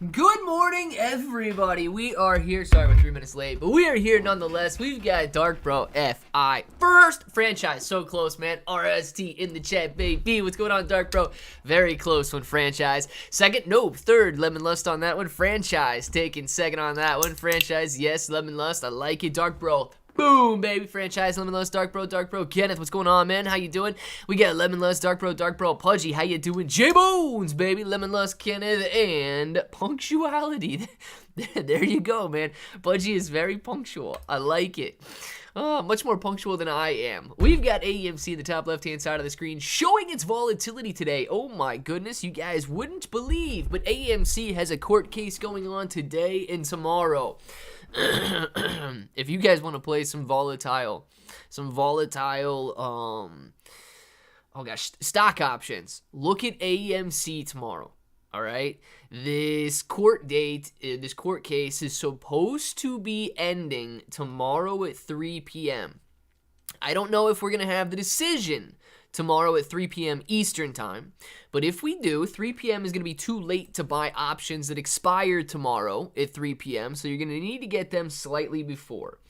Good morning, everybody. We are here. Sorry, we're 3 minutes late, but we are here nonetheless. We've got Dark Bro FI. First franchise. So close, man. RST in the chat, baby. What's going on, Dark Bro? Very close one, franchise. Second, nope. Third, Lemon Lust on that one. Franchise. Taking second on that one. Franchise. Yes, Lemon Lust. I like it. Dark Bro. Boom, baby. Franchise, Lemon Lust, Dark Bro, Kenneth, what's going on, man? How you doing? We got Lemon Lust, Dark Bro, Pudgy, how you doing? J-Bones, baby. Lemon Lust, Kenneth, and punctuality. There you go, man. Pudgy is very punctual. I like it. Much more punctual than I am. We've got AMC in the top left-hand side of the screen showing its volatility today. Oh my goodness, you guys wouldn't believe, but AMC has a court case going on today and tomorrow. If you guys want to play some volatile, stock options, look at AMC tomorrow. All right, this court case is supposed to be ending tomorrow at 3 p.m. I don't know if we're gonna have the decision tomorrow at 3 p.m. Eastern time, but if we do, 3 p.m. is going to be too late to buy options that expire tomorrow at 3 p.m., so you're going to need to get them slightly before.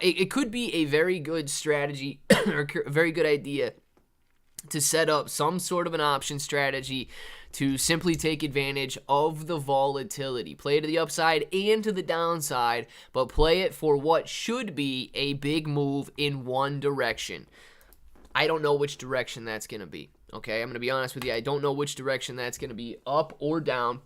It could be a very good strategy or a very good idea to set up some sort of an option strategy to simply take advantage of the volatility. Play to the upside and to the downside, but play it for what should be a big move in one direction. I don't know which direction that's going to be, okay? I'm going to be honest with you. I don't know which direction that's going to be, up or down.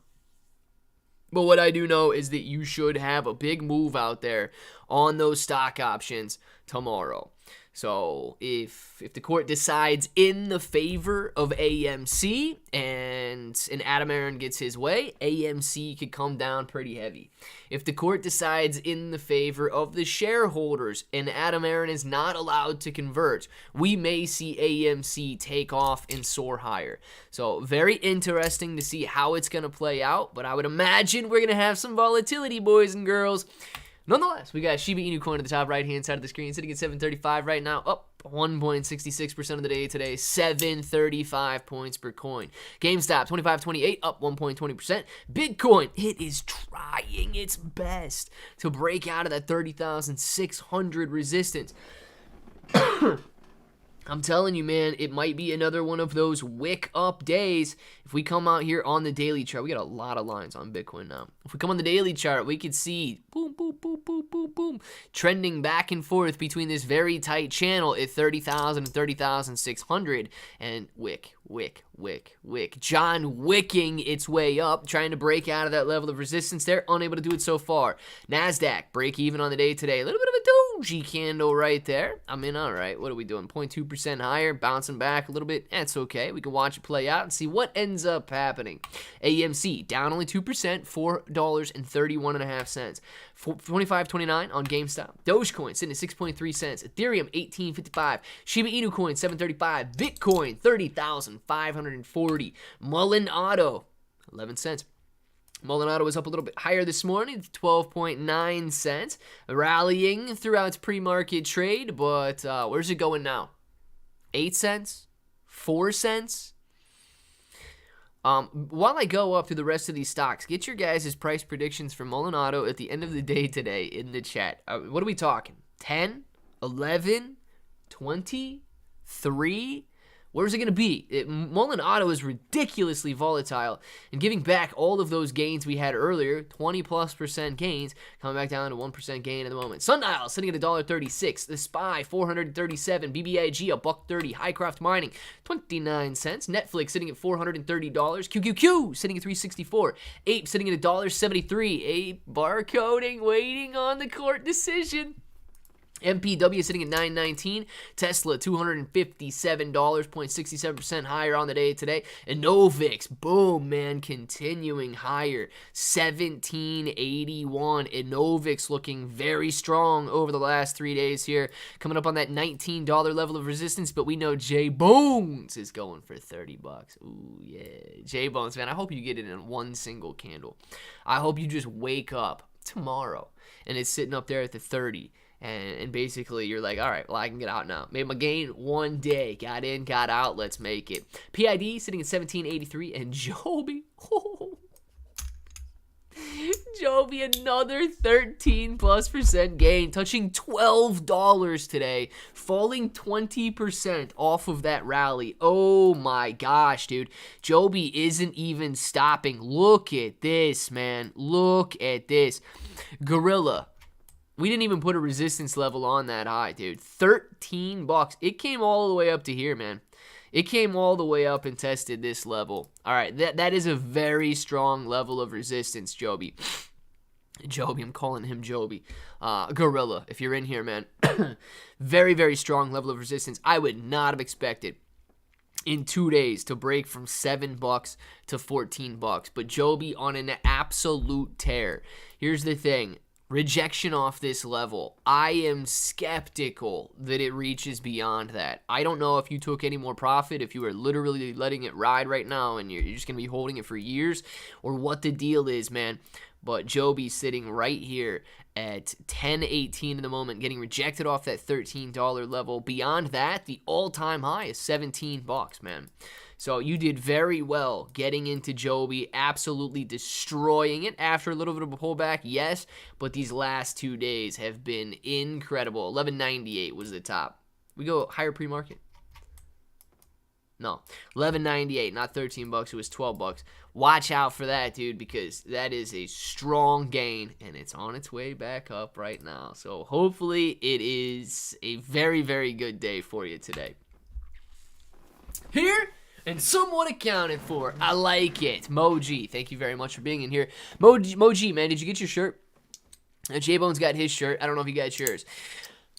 But what I do know is that you should have a big move out there on those stock options tomorrow. So if the court decides in the favor of AMC and Adam Aaron gets his way, AMC could come down pretty heavy. If the court decides in the favor of the shareholders and Adam Aaron is not allowed to convert, we may see AMC take off and soar higher. So very interesting to see how it's going to play out, but I would imagine we're going to have some volatility, boys and girls. Nonetheless, we got Shiba Inu coin at the top right-hand side of the screen, sitting at 735 right now, up 1.66% of the day today, 735 points per coin. GameStop, 25.28, up 1.20%. Bitcoin, it is trying its best to break out of that 30,600 resistance. I'm telling you, man, it might be another one of those wick up days. If we come out here on the daily chart, we got a lot of lines on Bitcoin now. If we come on the daily chart, we could see boom, boom, boom, boom, boom, boom, trending back and forth between this very tight channel at 30,000 and 30,600, and wick. John wicking its way up, trying to break out of that level of resistance there, unable to do it so far. NASDAQ, break even on the day today. A little bit of a doji candle right there. I mean, all right, what are we doing? 0.2% higher, bouncing back a little bit. That's okay. We can watch it play out and see what ends up happening. AMC, down only 2%, $4.31.5. 25.29 on GameStop. Dogecoin sitting at 6.3 cents. Ethereum 18.55. Shiba Inu coin 7.35. Bitcoin 30,540. Mullen Auto 11 cents. Mullen Auto was up a little bit higher this morning, 12.9 cents, rallying throughout its pre-market trade, but where's it going now? 8 cents? 4 cents? While I go up through the rest of these stocks, get your guys' price predictions for Mullen Auto at the end of the day today in the chat. What are we talking? 10? 11? 20? 3? Where's it going to be? Mullen Auto is ridiculously volatile and giving back all of those gains we had earlier, 20+% gains, coming back down to 1% gain at the moment. Sundial sitting at $1.36. The SPY, 437. BBIG, $1.30. Highcroft Mining, 29 cents. Netflix sitting at $430. QQQ sitting at $364. Ape sitting at $1.73. Ape barcoding, waiting on the court decision. MPW sitting at $9.19. Tesla, $257, 0.67% higher on the day today. And Novix, boom, man, continuing higher, $17.81. And Novix looking very strong over the last 3 days here, coming up on that $19 level of resistance. But we know J-Bones is going for $30. Ooh, yeah, J-Bones, man, I hope you get it in one single candle. I hope you just wake up tomorrow and it's sitting up there at the 30. And basically, you're like, all right, well, I can get out now. Made my gain one day. Got in, got out. Let's make it. PID sitting at 1783. And Joby, Joby, another 13+% gain, touching $12 today, falling 20% off of that rally. Oh my gosh, dude. Joby isn't even stopping. Look at this, man. Look at this. Gorilla. We didn't even put a resistance level on that high, dude. $13. It came all the way up to here, man. It came all the way up and tested this level. All right, that is a very strong level of resistance, Joby. Joby, I'm calling him Joby. Gorilla, if you're in here, man. Very, very strong level of resistance. I would not have expected in 2 days to break from $7 to $14. But Joby on an absolute tear. Here's the thing. Rejection off this level. I am skeptical that it reaches beyond that. I don't know if you took any more profit, if you are literally letting it ride right now and you're just going to be holding it for years, or what the deal is, man. But Joby's sitting right here at 10.18 in the moment, getting rejected off that $13 level. Beyond that, the all-time high is $17, man. So you did very well getting into Joby, absolutely destroying it after a little bit of a pullback, yes, but these last 2 days have been incredible. 11.98 was the top. We go higher pre-market. No, 11.98, not $13. It was $12. Watch out for that, dude, because that is a strong gain, and it's on its way back up right now. So hopefully it is a very, very good day for you today. Here and somewhat accounted for. I like it. Moji, thank you very much for being in here. Moji, man, did you get your shirt? J-Bone's got his shirt. I don't know if you got yours.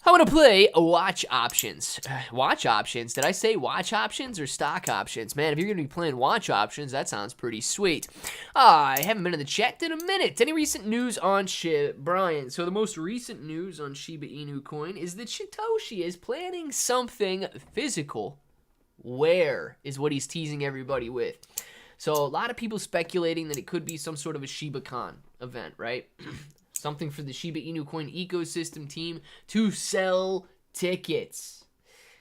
I want to play watch options. Watch options? Did I say watch options or stock options? Man, if you're going to be playing watch options, that sounds pretty sweet. I haven't been in the chat in a minute. Any recent news on SHIB? Brian, so the most recent news on Shiba Inu coin is that Satoshi is planning something physical. Where is what he's teasing everybody with. So a lot of people speculating that it could be some sort of a ShibaCon event, right? Something for the Shiba Inu coin ecosystem team to sell tickets.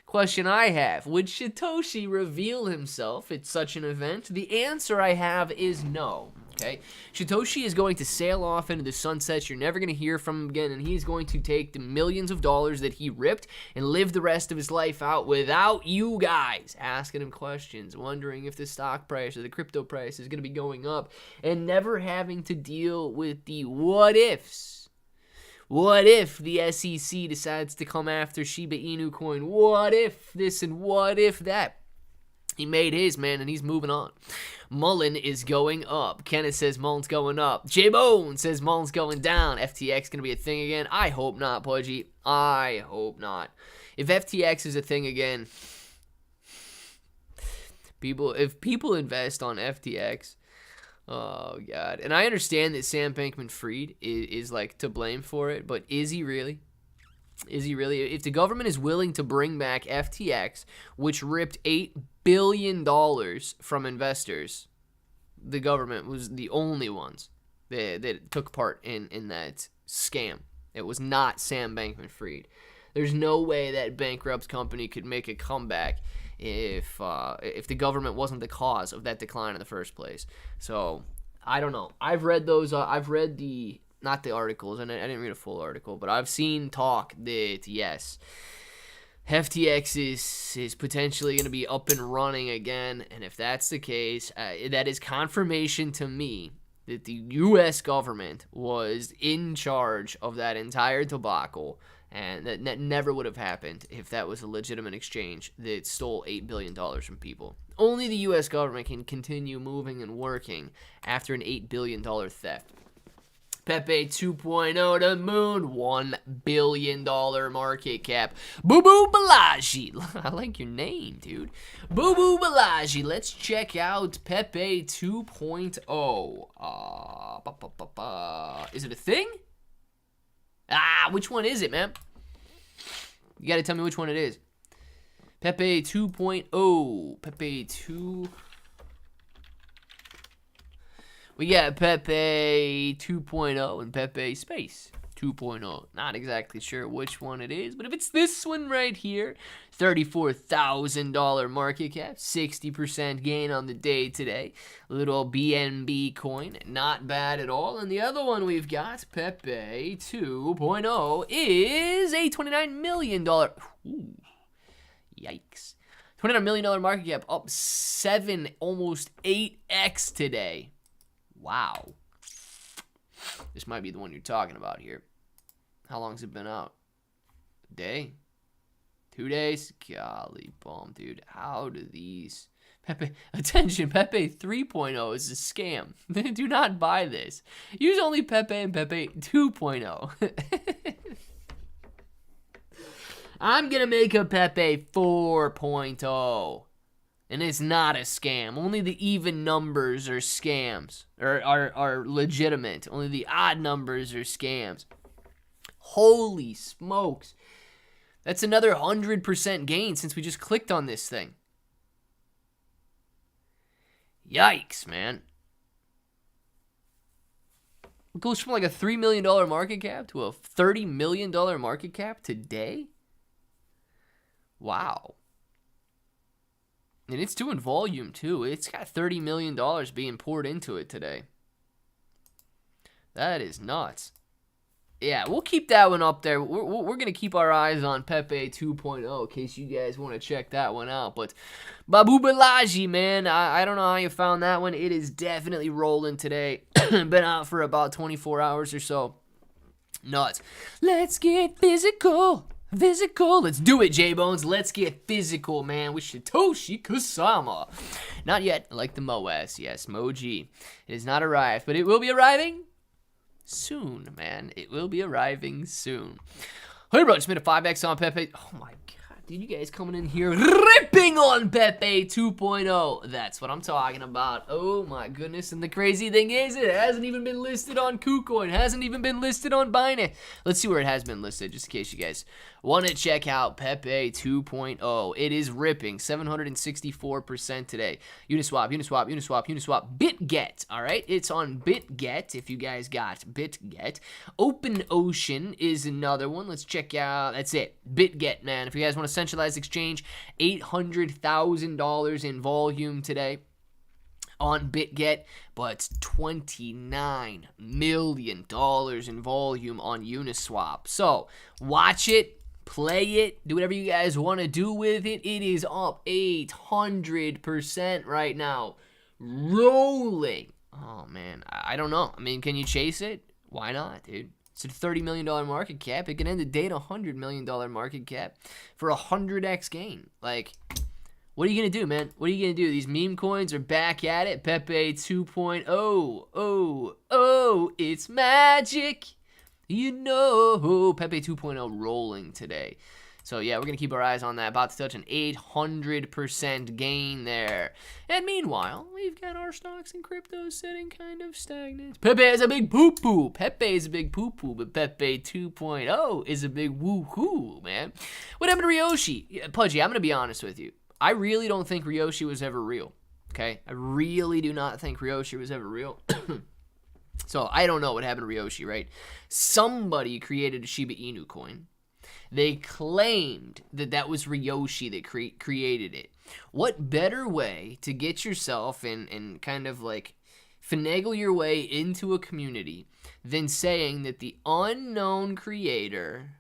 Question I have, would Satoshi reveal himself at such an event? The answer I have is no. Okay, Satoshi is going to sail off into the sunset. You're never going to hear from him again, and he's going to take the millions of dollars that he ripped and live the rest of his life out without you guys asking him questions, wondering if the stock price or the crypto price is going to be going up, and never having to deal with the what-ifs. What if the SEC decides to come after Shiba Inu coin? What if this and what if that? He made his, man, and he's moving on. Mullen is going up. Kenneth says Mullen's going up. J-Bone says Mullen's going down. FTX going to be a thing again? I hope not, Pudgy. I hope not. If FTX is a thing again, if people invest on FTX, oh, God. And I understand that Sam Bankman-Fried is like to blame for it, but is he really? Is he really? If the government is willing to bring back FTX, which ripped $8 billion from investors, the government was the only ones that took part in that scam. It was not Sam Bankman-Fried. There's no way that bankrupt company could make a comeback if the government wasn't the cause of that decline in the first place. So I don't know. I've read those. I've read not the articles, and I didn't read a full article, but I've seen talk that, yes, FTX is potentially going to be up and running again, and if that's the case, that is confirmation to me that the U.S. government was in charge of that entire debacle, and that never would have happened if that was a legitimate exchange that stole $8 billion from people. Only the U.S. government can continue moving and working after an $8 billion theft. Pepe 2.0 to moon, $1 billion market cap. Boo Boo Balaji. I like your name, dude. Boo Boo Balaji. Let's check out Pepe 2.0. Is it a thing? Which one is it, man? You gotta tell me which one it is. Pepe 2.0. Pepe 2. We got Pepe 2.0 and Pepe Space 2.0. Not exactly sure which one it is, but if it's this one right here, $34,000 market cap, 60% gain on the day today. Little BNB coin, not bad at all. And the other one we've got, Pepe 2.0, is a $29 million. Ooh, yikes. $29 million market cap, up 7, almost 8x today. Wow. This might be the one you're talking about here. How long's it been out? A day? 2 days? Golly bum, dude. How do these... Pepe, attention, Pepe 3.0 is a scam. Do not buy this. Use only Pepe and Pepe 2.0. I'm going to make a Pepe 4.0. And it's not a scam. Only the even numbers are scams. Or are legitimate. Only the odd numbers are scams. Holy smokes. That's another 100% gain since we just clicked on this thing. Yikes, man. It goes from like a $3 million market cap to a $30 million market cap today? Wow. And it's doing volume, too. It's got $30 million being poured into it today. That is nuts. Yeah, we'll keep that one up there. We're going to keep our eyes on Pepe 2.0 in case you guys want to check that one out. But Babu Balaji, man, I don't know how you found that one. It is definitely rolling today. Been out for about 24 hours or so. Nuts. Let's get physical. Physical. Let's do it, J-Bones. Let's get physical, man, with Satoshi Kusama. Not yet. I like the MOS. Yes, Moji. It has not arrived, but it will be arriving soon, man. It will be arriving soon. Hey, bro, just made a 5x on Pepe. Oh, my God. Dude, you guys coming in here ripping on Pepe 2.0. That's what I'm talking about. Oh, my goodness. And the crazy thing is, it hasn't even been listed on KuCoin. Hasn't even been listed on Binance. Let's see where it has been listed, just in case you guys want to check out Pepe 2.0. It is ripping 764% today. Uniswap, Uniswap, Uniswap, Uniswap. BitGet, all right? It's on BitGet, if you guys got BitGet. OpenOcean is another one. Let's check out, that's it. BitGet, man. If you guys want to centralized exchange, $800,000 in volume today on BitGet, but $29 million in volume on Uniswap. So watch it, play it, do whatever you guys want to do with it. It is up 800% right now, rolling. Oh man, I don't know. I mean, can you chase it? Why not, dude? It's a $30 million market cap. It can end the day at a $100 million market cap for a 100x gain. Like, what are you going to do, man? What are you going to do? These meme coins are back at it. Pepe 2.0. Oh, it's magic. You know, Pepe 2.0 rolling today. So, yeah, we're going to keep our eyes on that. About to touch an 800% gain there. And meanwhile, we've got our stocks and crypto sitting kind of stagnant. Pepe is a big poo-poo. Pepe is a big poo-poo, but Pepe 2.0 is a big woo-hoo, man. What happened to Ryoshi? Pudgy, I'm going to be honest with you. I really don't think Ryoshi was ever real, okay? I really do not think Ryoshi was ever real. So, I don't know what happened to Ryoshi, right? Somebody created a Shiba Inu coin. They claimed that that was Ryoshi that created it. What better way to get yourself and kind of like finagle your way into a community than saying that the unknown creator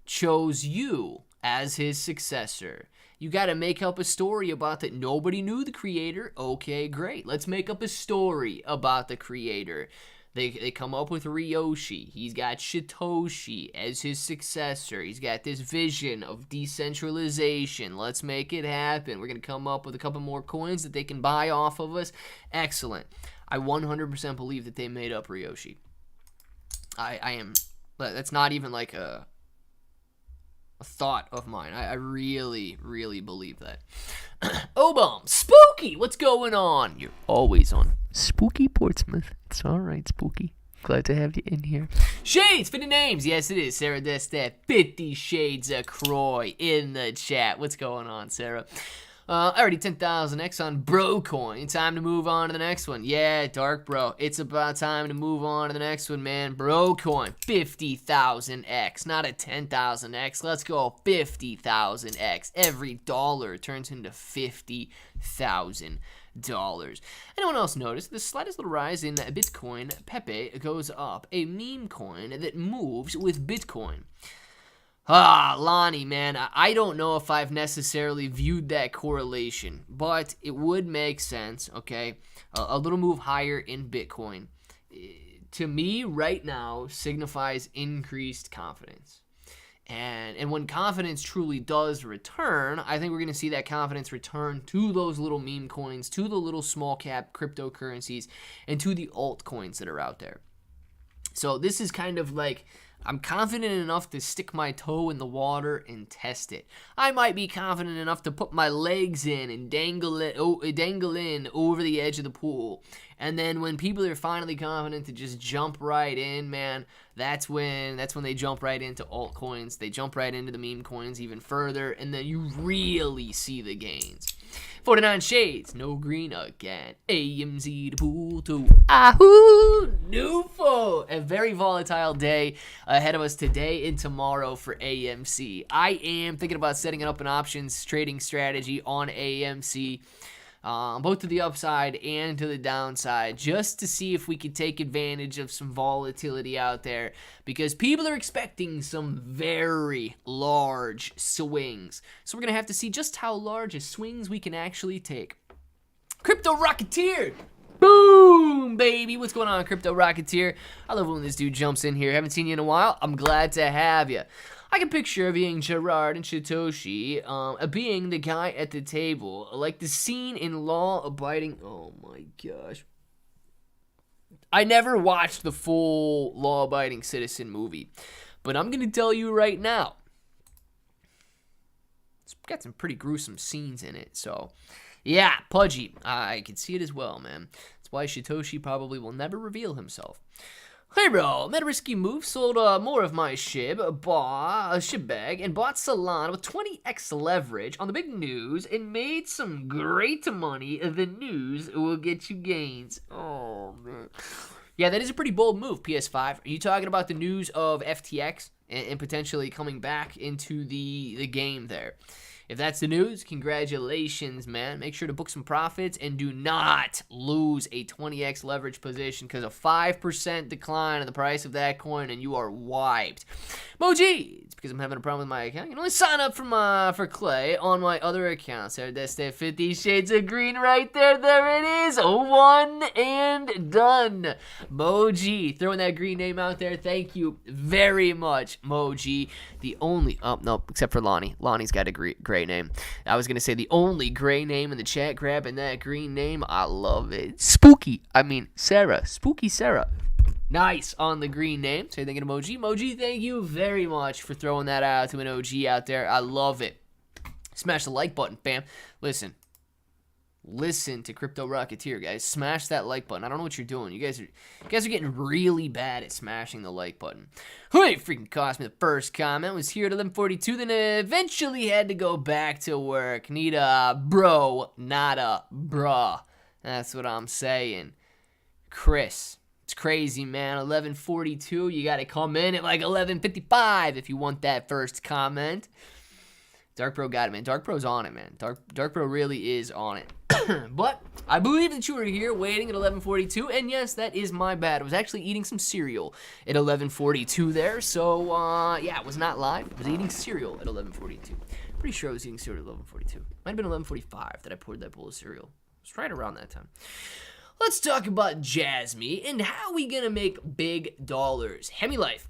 chose you as his successor? You got to make up a story about that. Nobody knew the creator. Okay, great. Let's make up a story about the creator. They come up with Ryoshi. He's got Satoshi as his successor. He's got this vision of decentralization. Let's make it happen. We're going to come up with a couple more coins that they can buy off of us. Excellent. I 100% believe that they made up Ryoshi. I am. That's not even like a thought of mine. I really, really believe that. Obam, Spooky, what's going on? You're always on Spooky Portsmouth. It's all right, Spooky. Glad to have you in here. Shades, 50 names. Yes, it is. Sarah Destat, 50 Shades of Croy in the chat. What's going on, Sarah? Already 10,000x on bro coin. Time to move on to the next one. Yeah, dark bro. It's about time to move on to the next one, man. Bro coin, 50,000x, not a 10,000x. Let's go, 50,000x. Every dollar turns into $50,000. Anyone else notice the slightest little rise in Bitcoin? Pepe goes up, a meme coin that moves with Bitcoin. Lonnie, man, I don't know if I've necessarily viewed that correlation, but it would make sense, okay? A little move higher in Bitcoin, to me, right now, signifies increased confidence. And when confidence truly does return, I think we're going to see that confidence return to those little meme coins, to the little small cap cryptocurrencies, and to the altcoins that are out there. So this is kind of like, I'm confident enough to stick my toe in the water and test it. I might be confident enough to put my legs in and dangle in over the edge of the pool. And then when people are finally confident to just jump right in, man, that's when they jump right into altcoins. They jump right into the meme coins even further, and then you really see the gains. 49 Shades, no green again. AMC to pool to Ahoo! New foe. A very volatile day ahead of us today and tomorrow for AMC. I am thinking about setting up an options trading strategy on AMC, both to the upside and to the downside, just to see if we could take advantage of some volatility out there, because people are expecting some very large swings. So we're going to have to see just how large a swings we can actually take. Crypto Rocketeer! Boom, baby. What's going on, Crypto Rocketeer? I love when this dude jumps in here. Haven't seen you in a while. I'm glad to have you. I can picture being Gerard and Satoshi, being the guy at the table, like the scene in Law Abiding. Oh my gosh. I never watched the full Law Abiding Citizen movie, but I'm going to tell you right now, it's got some pretty gruesome scenes in it, so yeah, pudgy. I can see it as well, man. That's why Satoshi probably will never reveal himself. Hey bro, made a risky move, sold more of my SHIB, bought a SHIB bag, and bought Solana with 20x leverage on the big news and made some great money. The news will get you gains. Oh man. Yeah, that is a pretty bold move, PS5. Are you talking about the news of FTX and potentially coming back into the game there? If that's the news, congratulations, man. Make sure to book some profits and do not lose a 20x leverage position, because a 5% decline in the price of that coin and you are wiped. Moji, it's because I'm having a problem with my account. You can only sign up for Clay on my other accounts. That's that 50 Shades of Green right there. There it is. One and done. Moji, throwing that green name out there. Thank you very much, Moji. The only, no, except for Lonnie. Lonnie's got a gray name. I was going to say the only gray name in the chat, grabbing that green name. I love it. Sarah. Spooky Sarah. Nice on the green name. So you're thinking emoji. Moji, thank you very much for throwing that out to an OG out there. I love it. Smash the like button, fam. Listen to Crypto Rocketeer, guys. Smash that like button. I don't know what you're doing. You guys are getting really bad at smashing the like button. Hey, freaking cost me the first comment. Was here at 11:42, then eventually had to go back to work. Need a bro, not a bruh. That's what I'm saying. Chris, it's crazy, man. 11:42. You gotta come in at like 11:55 if you want that first comment. Dark Bro got it, man. Dark Bro's on it, man. Dark Bro really is on it. But I believe that you were here waiting at 11:42, and yes, that is my bad. I was actually eating some cereal at 11:42 there, so yeah, it was not live. I was eating cereal at 11:42. Pretty sure I was eating cereal at 11:42. Might have been 11:45 that I poured that bowl of cereal. It was right around that time. Let's talk about Jasmy and how we gonna make big dollars. Hemi Life.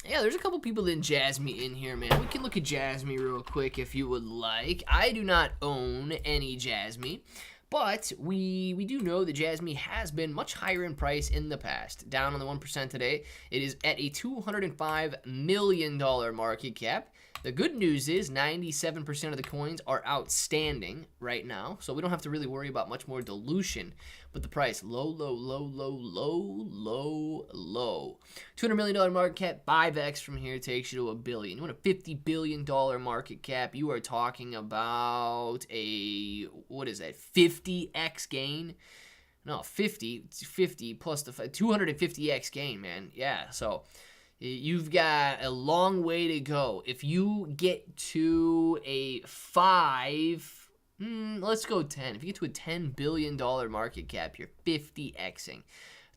Yeah, there's a couple people in Jasmy in here, man. We can look at Jasmy real quick if you would like. I do not own any Jasmy, but we do know that Jasmy has been much higher in price in the past. Down on the 1% today. It is at a $205 million market cap. The good news is 97% of the coins are outstanding right now, so we don't have to really worry about much more dilution. But the price, low, low, low, low, low, low, low. $200 million market cap, 5x from here takes you to $1 billion. You want a $50 billion market cap, you are talking about a, what is that, 50x gain? No, 50 plus the 250x gain, man. Yeah, so you've got a long way to go. If you get to a 5, let's go 10. If you get to a $10 billion market cap, you're 50xing.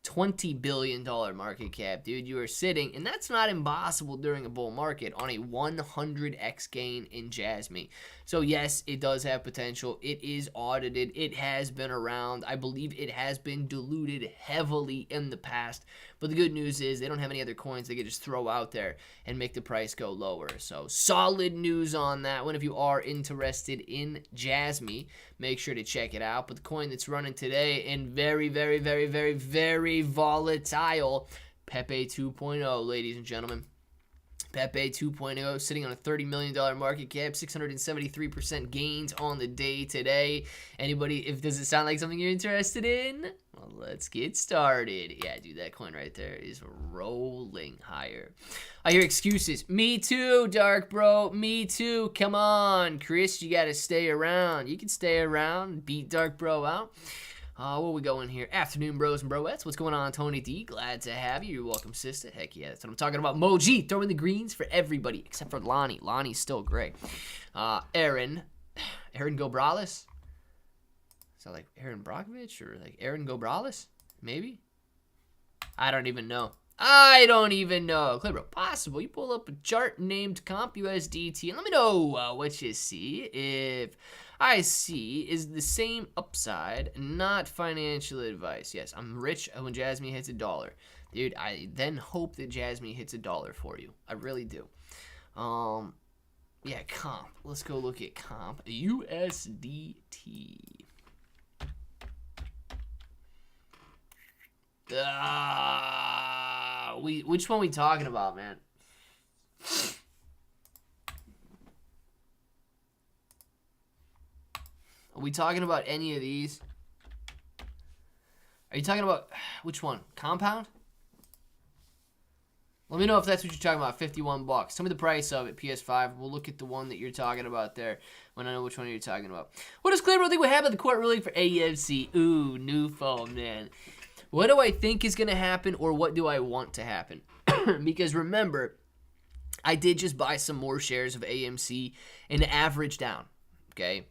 $20 billion market cap, dude. You are sitting, and that's not impossible during a bull market, on a 100x gain in Jasmy. So yes, it does have potential. It is audited. It has been around. I believe it has been diluted heavily in the past. But the good news is they don't have any other coins they could just throw out there and make the price go lower. So solid news on that one. If you are interested in Jasmy, make sure to check it out. But the coin that's running today and very, very, very, very, very volatile, Pepe 2.0, ladies and gentlemen. Pepe 2.0 sitting on a $30 million market cap, 673% gains on the day today. Anybody, does it sound like something you're interested in? Well, let's get started. Yeah, dude, that coin right there is rolling higher. I hear excuses. Me too, Dark Bro. Me too. Come on, Chris, you got to stay around. You can stay around, beat Dark Bro out. Where we going here? Afternoon, bros and broettes. What's going on, Tony D? Glad to have you. You're welcome, sister. Heck yeah, that's what I'm talking about. Moji, throwing the greens for everybody except for Lonnie. Lonnie's still great. Aaron Gobrales? Is that like Aaron Brockovich or like Aaron Gobrales? Maybe? I don't even know. Clipper, possible. You pull up a chart named Comp USDT and let me know what you see. If I see is the same upside, not financial advice. Yes, I'm rich when Jasmy hits $1. Dude, I then hope that Jasmy hits $1 for you. I really do. Yeah, Comp. Let's go look at Comp. USDT. Which one we talking about, man? Are we talking about any of these? Are you talking about which one? Compound? Let me know if that's what you're talking about. $51. Tell me the price of it. PS5. We'll look at the one that you're talking about there when I know which one you're talking about. What does Clearbro think would happen at the court ruling for AMC? Ooh, new phone, man. What do I think is going to happen, or what do I want to happen? Because remember, I did just buy some more shares of AMC and average down, okay?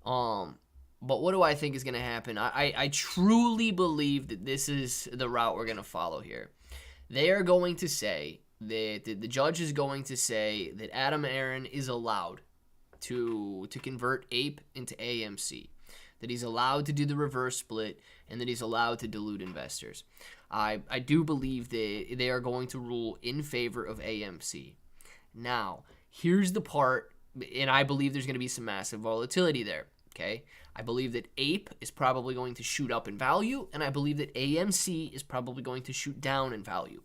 But what do I think is going to happen? I truly believe that this is the route we're going to follow here. They are going to say that the judge is going to say that Adam Aron is allowed to convert APE into AMC, that he's allowed to do the reverse split, and that he's allowed to dilute investors. I do believe that they are going to rule in favor of AMC. Now, here's the part, and I believe there's going to be some massive volatility there, okay? I believe that APE is probably going to shoot up in value, and I believe that AMC is probably going to shoot down in value.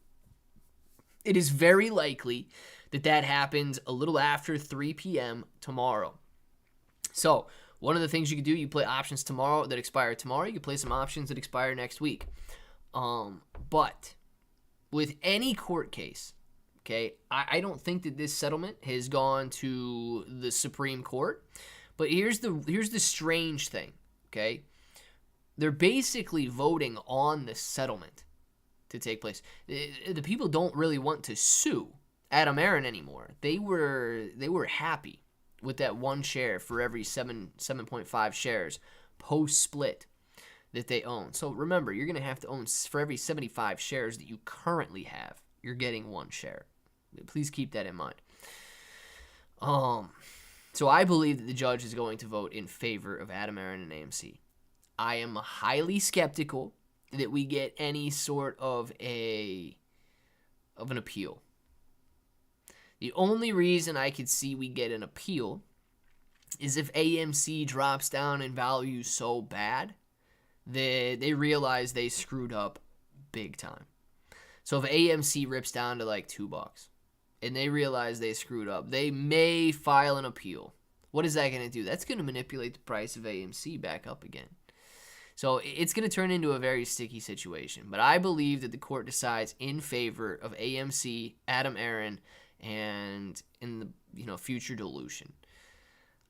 It is very likely that that happens a little after 3 p.m. tomorrow. So, one of the things you can do, you play options tomorrow that expire tomorrow. You can play some options that expire next week. But with any court case, okay, I don't think that this settlement has gone to the Supreme Court. But here's the strange thing, okay? They're basically voting on the settlement to take place. The people don't really want to sue Adam Aron anymore. They were happy with that one share for every 7.5 shares post-split that they own. So remember, you're going to have to own, for every 75 shares that you currently have, you're getting one share. Please keep that in mind. So I believe that the judge is going to vote in favor of Adam Aron and AMC. I am highly skeptical that we get any sort of an appeal. The only reason I could see we get an appeal is if AMC drops down in value so bad that they realize they screwed up big time. So if AMC rips down to like $2, and they realize they screwed up, they may file an appeal. What is that going to do? That's going to manipulate the price of AMC back up again. So it's going to turn into a very sticky situation. But I believe that the court decides in favor of AMC, Adam Aron, and in the future dilution.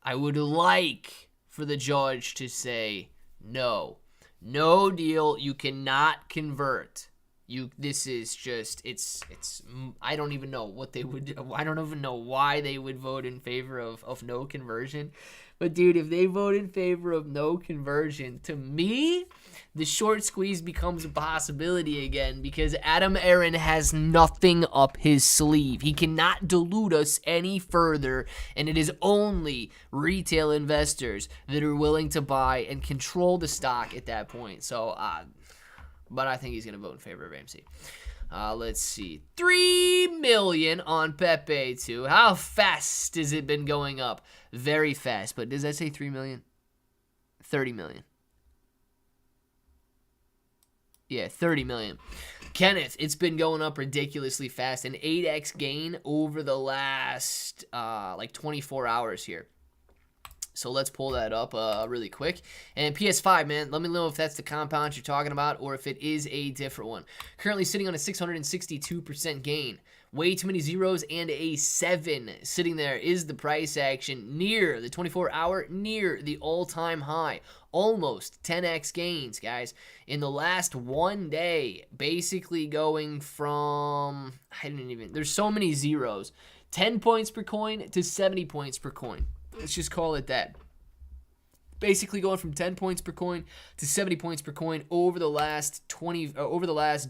I would like for the judge to say no deal. You cannot convert. This is just it's. I don't even know what they would. I don't even know why they would vote in favor of no conversion. But dude, if they vote in favor of no conversion, to me, the short squeeze becomes a possibility again because Adam Aron has nothing up his sleeve. He cannot dilute us any further, and it is only retail investors that are willing to buy and control the stock at that point. So, but I think he's going to vote in favor of AMC. Let's see. 3 million on Pepe too. How fast has it been going up? Very fast. But does that say 3 million? 30 million. Yeah, 30 million. Kenneth, it's been going up ridiculously fast. An 8x gain over the last 24 hours here. So let's pull that up really quick. And PS5, man, let me know if that's the compound you're talking about or if it is a different one. Currently sitting on a 662% gain. Way too many zeros and a 7 sitting there is the price action near the 24-hour, near the all-time high. Almost 10x gains, guys, in the last 1 day. Basically going from, there's so many zeros. 10 points per coin to 70 points per coin. Let's just call it that. Basically going from 10 points per coin to 70 points per coin over the last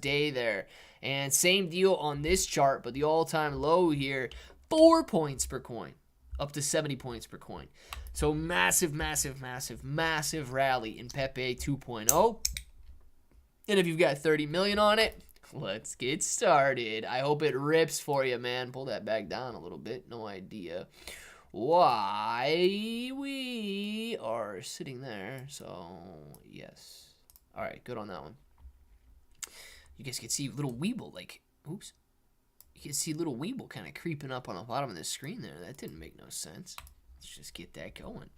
day there. And same deal on this chart, but the all-time low here, 4 points per coin, up to 70 points per coin. So massive, massive, massive, massive rally in Pepe 2.0. And if you've got 30 million on it, let's get started. I hope it rips for you, man. Pull that back down a little bit. No idea why we are sitting there. So, yes. All right, good on that one. You guys can see little Weeble, oops. You can see little Weeble kind of creeping up on the bottom of the screen there. That didn't make no sense. Let's just get that going.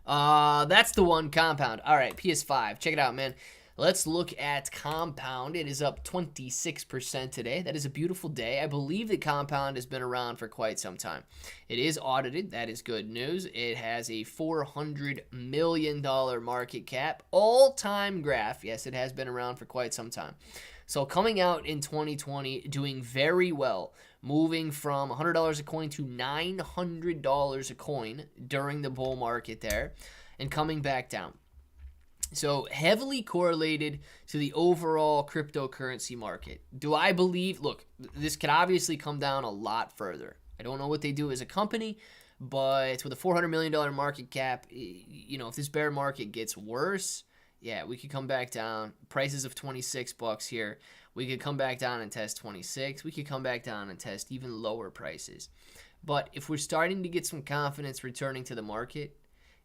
That's the one, compound. All right, PS5. Check it out, man. Let's look at Compound. It is up 26% today. That is a beautiful day. I believe that Compound has been around for quite some time. It is audited. That is good news. It has a $400 million market cap. All-time graph. Yes, it has been around for quite some time. So coming out in 2020, doing very well. Moving from $100 a coin to $900 a coin during the bull market there. And coming back down. So heavily correlated to the overall cryptocurrency market. Do I believe, look, this could obviously come down a lot further. I don't know what they do as a company, but with a $400 million market cap, if this bear market gets worse, yeah, we could come back down. Prices of $26 here. We could come back down and test 26. We could come back down and test even lower prices. But if we're starting to get some confidence returning to the market,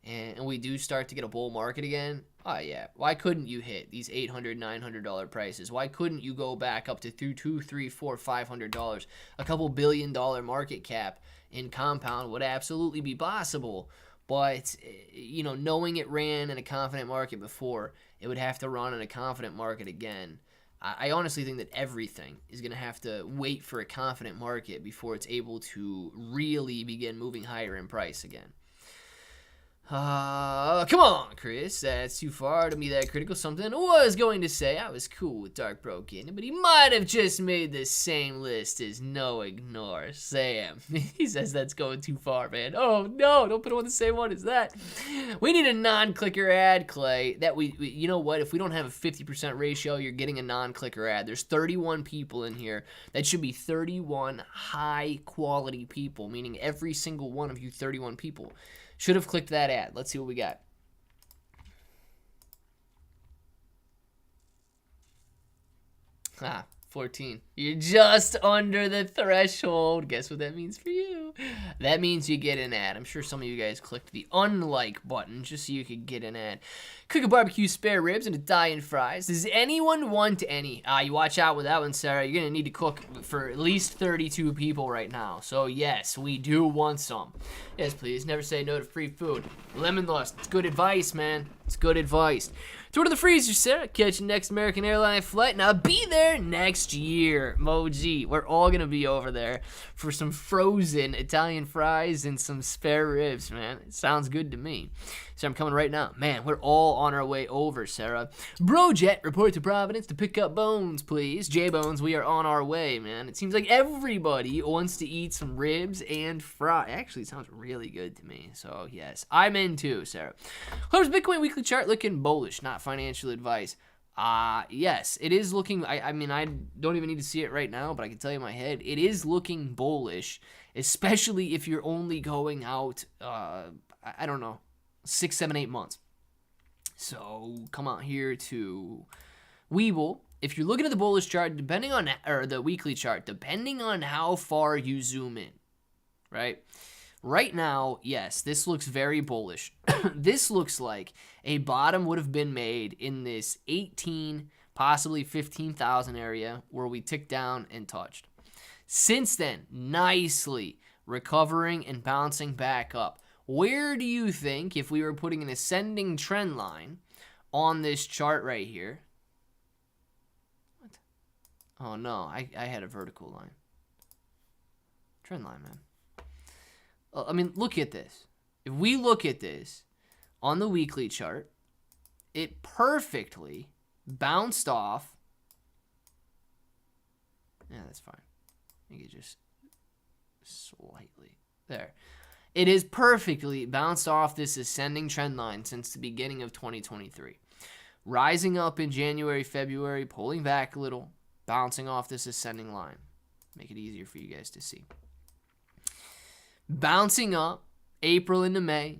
and we do start to get a bull market again, oh yeah, why couldn't you hit these $800, $900 prices? Why couldn't you go back up to $200, $300, $400, $500? A couple $1 billion market cap in Compound would absolutely be possible. But, knowing it ran in a confident market before, it would have to run in a confident market again. I honestly think that everything is going to have to wait for a confident market before it's able to really begin moving higher in price again. Come on, Chris. That's too far to be that critical. Something I was going to say. I was cool with Dark Broken, but he might have just made the same list as No Ignore Sam. He says that's going too far, man. Oh, no. Don't put him on the same one as that. We need a non-clicker ad, Clay. That you know what? If we don't have a 50% ratio, you're getting a non-clicker ad. There's 31 people in here. That should be 31 high-quality people, meaning every single one of you 31 people should have clicked that ad. Let's see what we got. 14. You're just under the threshold. Guess what that means for you? that means you get an ad. I'm sure some of you guys clicked the unlike button just so you could get an ad. Cook a barbecue spare ribs and Italian fries. Does anyone want any? You watch out with that one, Sarah. You're going to need to cook for at least 32 people right now. So, yes, we do want some. Yes, please. Never say no to free food. Lemon lust. It's good advice, man. It's good advice. Throw to the freezer, Sarah. Catch the next American airline flight, and I'll be there next year. Moji. We're all going to be over there for some frozen Italian fries and some spare ribs, man. It sounds good to me. So I'm coming right now. Man, we're all on our way over, Sarah. Brojet, report to Providence to pick up Bones, please. J-Bones, we are on our way, man. It seems like everybody wants to eat some ribs and fry. Actually, it sounds really good to me. So, yes, I'm in too, Sarah. How's Bitcoin weekly chart looking bullish? Not financial advice. Yes, it is looking, I mean, I don't even need to see it right now, but I can tell you in my head, it is looking bullish, especially if you're only going out, I don't know, 6, 7, 8 months. So come out here to Weeble. If you're looking at the bullish chart, depending on, or the weekly chart, depending on how far you zoom in, right? Right now, yes, this looks very bullish. This looks like a bottom would have been made in this 18, possibly 15,000 area where we ticked down and touched. Since then, nicely recovering and bouncing back up. Where do you think, if we were putting an ascending trend line on this chart right here? What? Oh no, I had a vertical line. Trend line, man. I mean, look at this. If we look at this on the weekly chart, it perfectly bounced off. Yeah, that's fine. I think it just slightly there. It is perfectly bounced off this ascending trend line since the beginning of 2023. Rising up in January, February, pulling back a little, bouncing off this ascending line. Make it easier for you guys to see. Bouncing up April into May,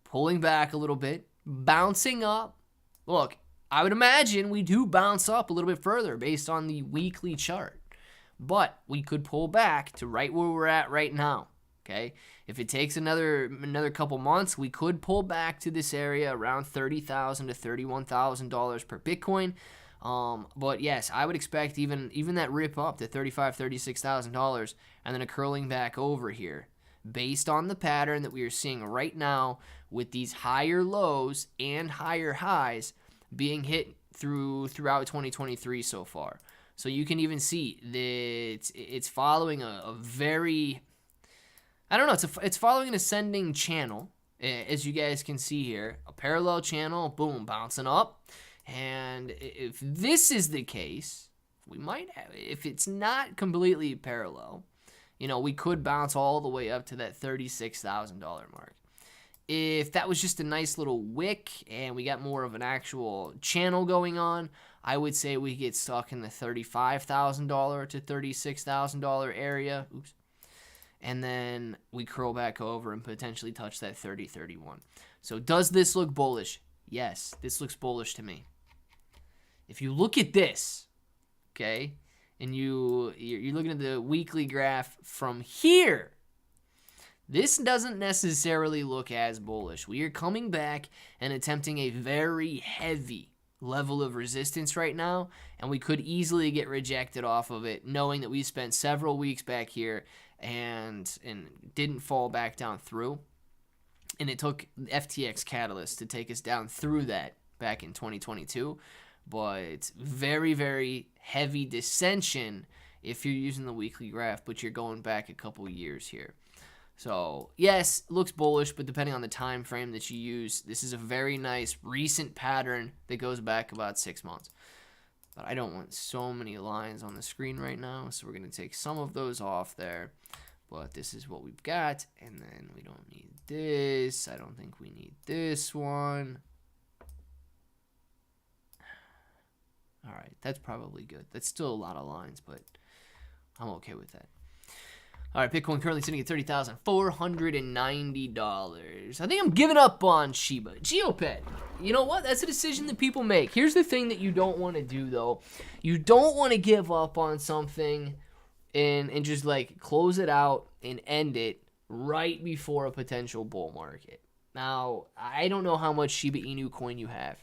pulling back a little bit, bouncing up. Look, I would imagine we do bounce up a little bit further based on the weekly chart, but we could pull back to right where we're at right now. Okay, if it takes another couple months, we could pull back to this area around $30,000 to $31,000 per Bitcoin. But yes, I would expect even that rip up to $35,000, $36,000, and then a curling back over here, based on the pattern that we are seeing right now with these higher lows and higher highs being hit throughout 2023 so far. So you can even see that it's following a very, I don't know, it's following an ascending channel, as you guys can see here. A parallel channel, boom, bouncing up. And if this is the case, we might have, if it's not completely parallel, you know, we could bounce all the way up to that $36,000 mark. If that was just a nice little wick and we got more of an actual channel going on, I would say we get stuck in the $35,000 to $36,000 area. Oops. And then we curl back over and potentially touch that 31. So does this look bullish? Yes, this looks bullish to me. If you look at this, okay, and you're looking at the weekly graph from here, this doesn't necessarily look as bullish. We are coming back and attempting a very heavy level of resistance right now, and we could easily get rejected off of it, knowing that we spent several weeks back here and didn't fall back down through. And it took FTX Catalyst to take us down through that back in 2022. But it's very, very heavy dissension if you're using the weekly graph, but you're going back a couple years here. So, yes, looks bullish, but depending on the time frame that you use, this is a very nice recent pattern that goes back about 6 months. But I don't want so many lines on the screen right now, so we're going to take some of those off there. But this is what we've got, and then we don't need this. I don't think we need this one. All right, that's probably good. That's still a lot of lines, but I'm okay with that. All right, Bitcoin currently sitting at $30,490. I think I'm giving up on Shiba. Geopet, you know what? That's a decision that people make. Here's the thing that you don't want to do, though. You don't want to give up on something and just, like, close it out and end it right before a potential bull market. Now, I don't know how much Shiba Inu coin you have,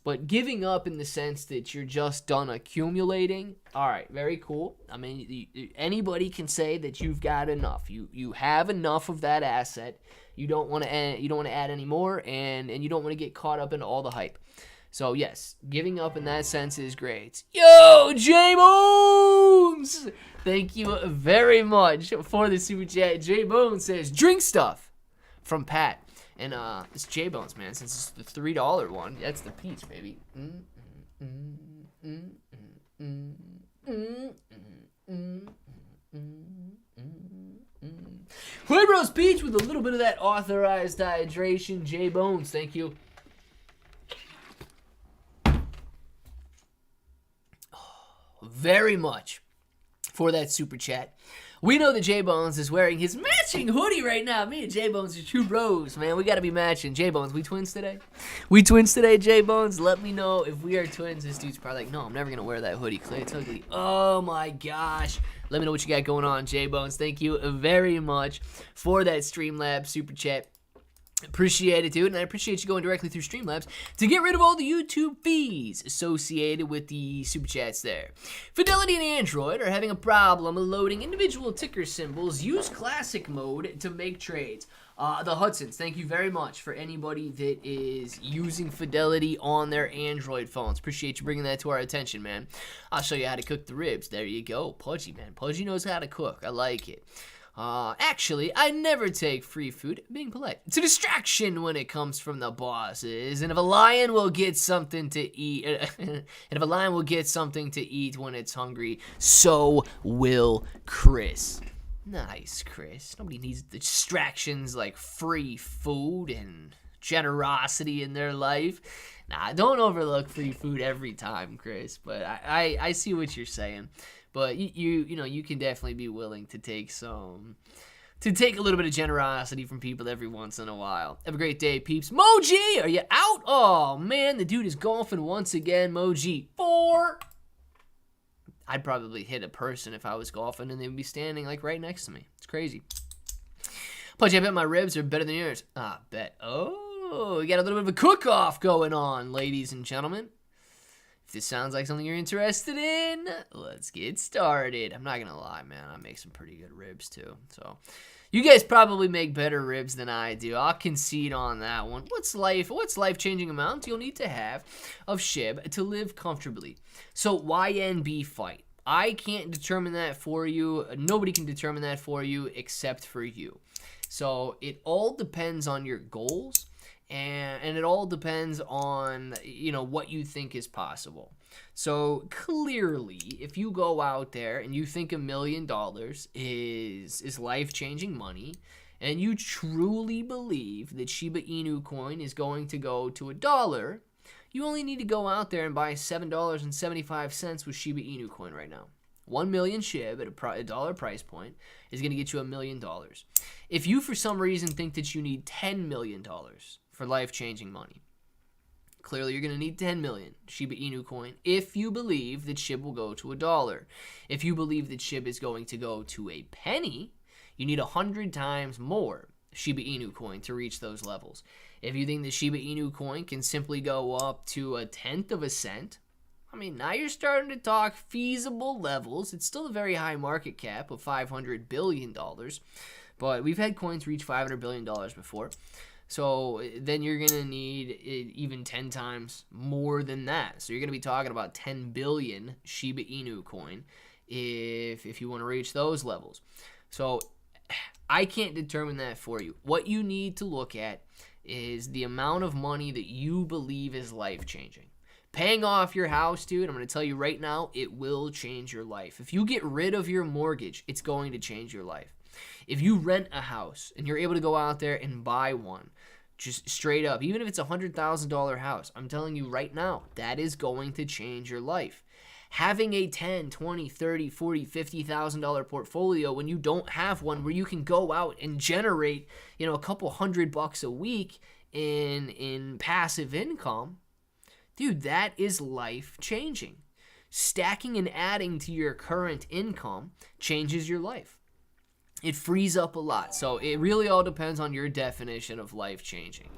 but giving up in the sense that you're just done accumulating, all right, very cool. I mean, anybody can say that you've got enough. You have enough of that asset. You don't want to add any more, and you don't want to get caught up in all the hype. So yes, giving up in that sense is great. Yo, J Bones! Thank you very much for the super chat. J Bones says drink stuff from Pat. And it's J Bones, man, since it's the $3 one. That's the peach, baby. Hood Peach with a little bit of that authorized hydration. J Bones, thank you. Very much for that super chat. We know that J-Bones is wearing his matching hoodie right now. Me and J-Bones are true bros, man. We got to be matching. J-Bones, we twins today? We twins today, J-Bones? Let me know if we are twins. This dude's probably like, no, I'm never going to wear that hoodie. Clay, it's ugly. Oh, my gosh. Let me know what you got going on, J-Bones. Thank you very much for that Streamlabs super chat. Appreciate it, dude, and I appreciate you going directly through Streamlabs to get rid of all the YouTube fees associated with the super chats there. Fidelity and Android are having a problem loading individual ticker symbols. Use classic mode to make trades. The Hudsons, thank you very much for anybody that is using Fidelity on their Android phones. Appreciate you bringing that to our attention, man. I'll show you how to cook the ribs. There you go. Pudgy, man. Pudgy knows how to cook. I like it. Actually, I never take free food. Being polite. It's a distraction when it comes from the bosses. And if a lion will get something to eat, when it's hungry, so will Chris. Nice, Chris. Nobody needs distractions like free food and generosity in their life. Nah, don't overlook free food every time, Chris. But I see what you're saying. But you can definitely be willing to take a little bit of generosity from people every once in a while. Have a great day, peeps. Moji, are you out? Oh man, the dude is golfing once again. Moji 4. I'd probably hit a person if I was golfing and they'd be standing like right next to me. It's crazy. Pudgy, I bet my ribs are better than yours. Bet. Oh, we got a little bit of a cook-off going on, ladies and gentlemen. If this sounds like something you're interested in, let's get started. I'm not going to lie, man. I make some pretty good ribs, too. So, you guys probably make better ribs than I do. I'll concede on that one. What's life-changing amount you'll need to have of SHIB to live comfortably? So, YNB fight. I can't determine that for you. Nobody can determine that for you except for you. So, it all depends on your goals. And it all depends on, what you think is possible. So clearly, if you go out there and you think $1 million is life-changing money, and you truly believe that Shiba Inu coin is going to go to $1, you only need to go out there and buy $7.75 with Shiba Inu coin right now. 1 million SHIB at a dollar price point is going to get you $1 million. If you, for some reason, think that you need $10 million for life-changing money, clearly you're going to need 10 million Shiba Inu coin if you believe that SHIB will go to $1. If you believe that SHIB is going to go to a penny, you need 100 times more Shiba Inu coin to reach those levels. If you think the Shiba Inu coin can simply go up to 1/10 of a cent, I mean, now you're starting to talk feasible levels. It's still a very high market cap of $500 billion, but we've had coins reach $500 billion before. So then you're going to need even 10 times more than that. So you're going to be talking about 10 billion Shiba Inu coin if you want to reach those levels. So I can't determine that for you. What you need to look at is the amount of money that you believe is life-changing. Paying off your house, dude, I'm going to tell you right now, it will change your life. If you get rid of your mortgage, it's going to change your life. If you rent a house and you're able to go out there and buy one, just straight up, even if it's a $100,000 house, I'm telling you right now, that is going to change your life. Having a $10, $20, $30, $40, $50,000 portfolio when you don't have one where you can go out and generate, a couple $100 a week in passive income, dude, that is life-changing. Stacking and adding to your current income changes your life. it frees up a lot. So it really all depends on your definition of life-changing.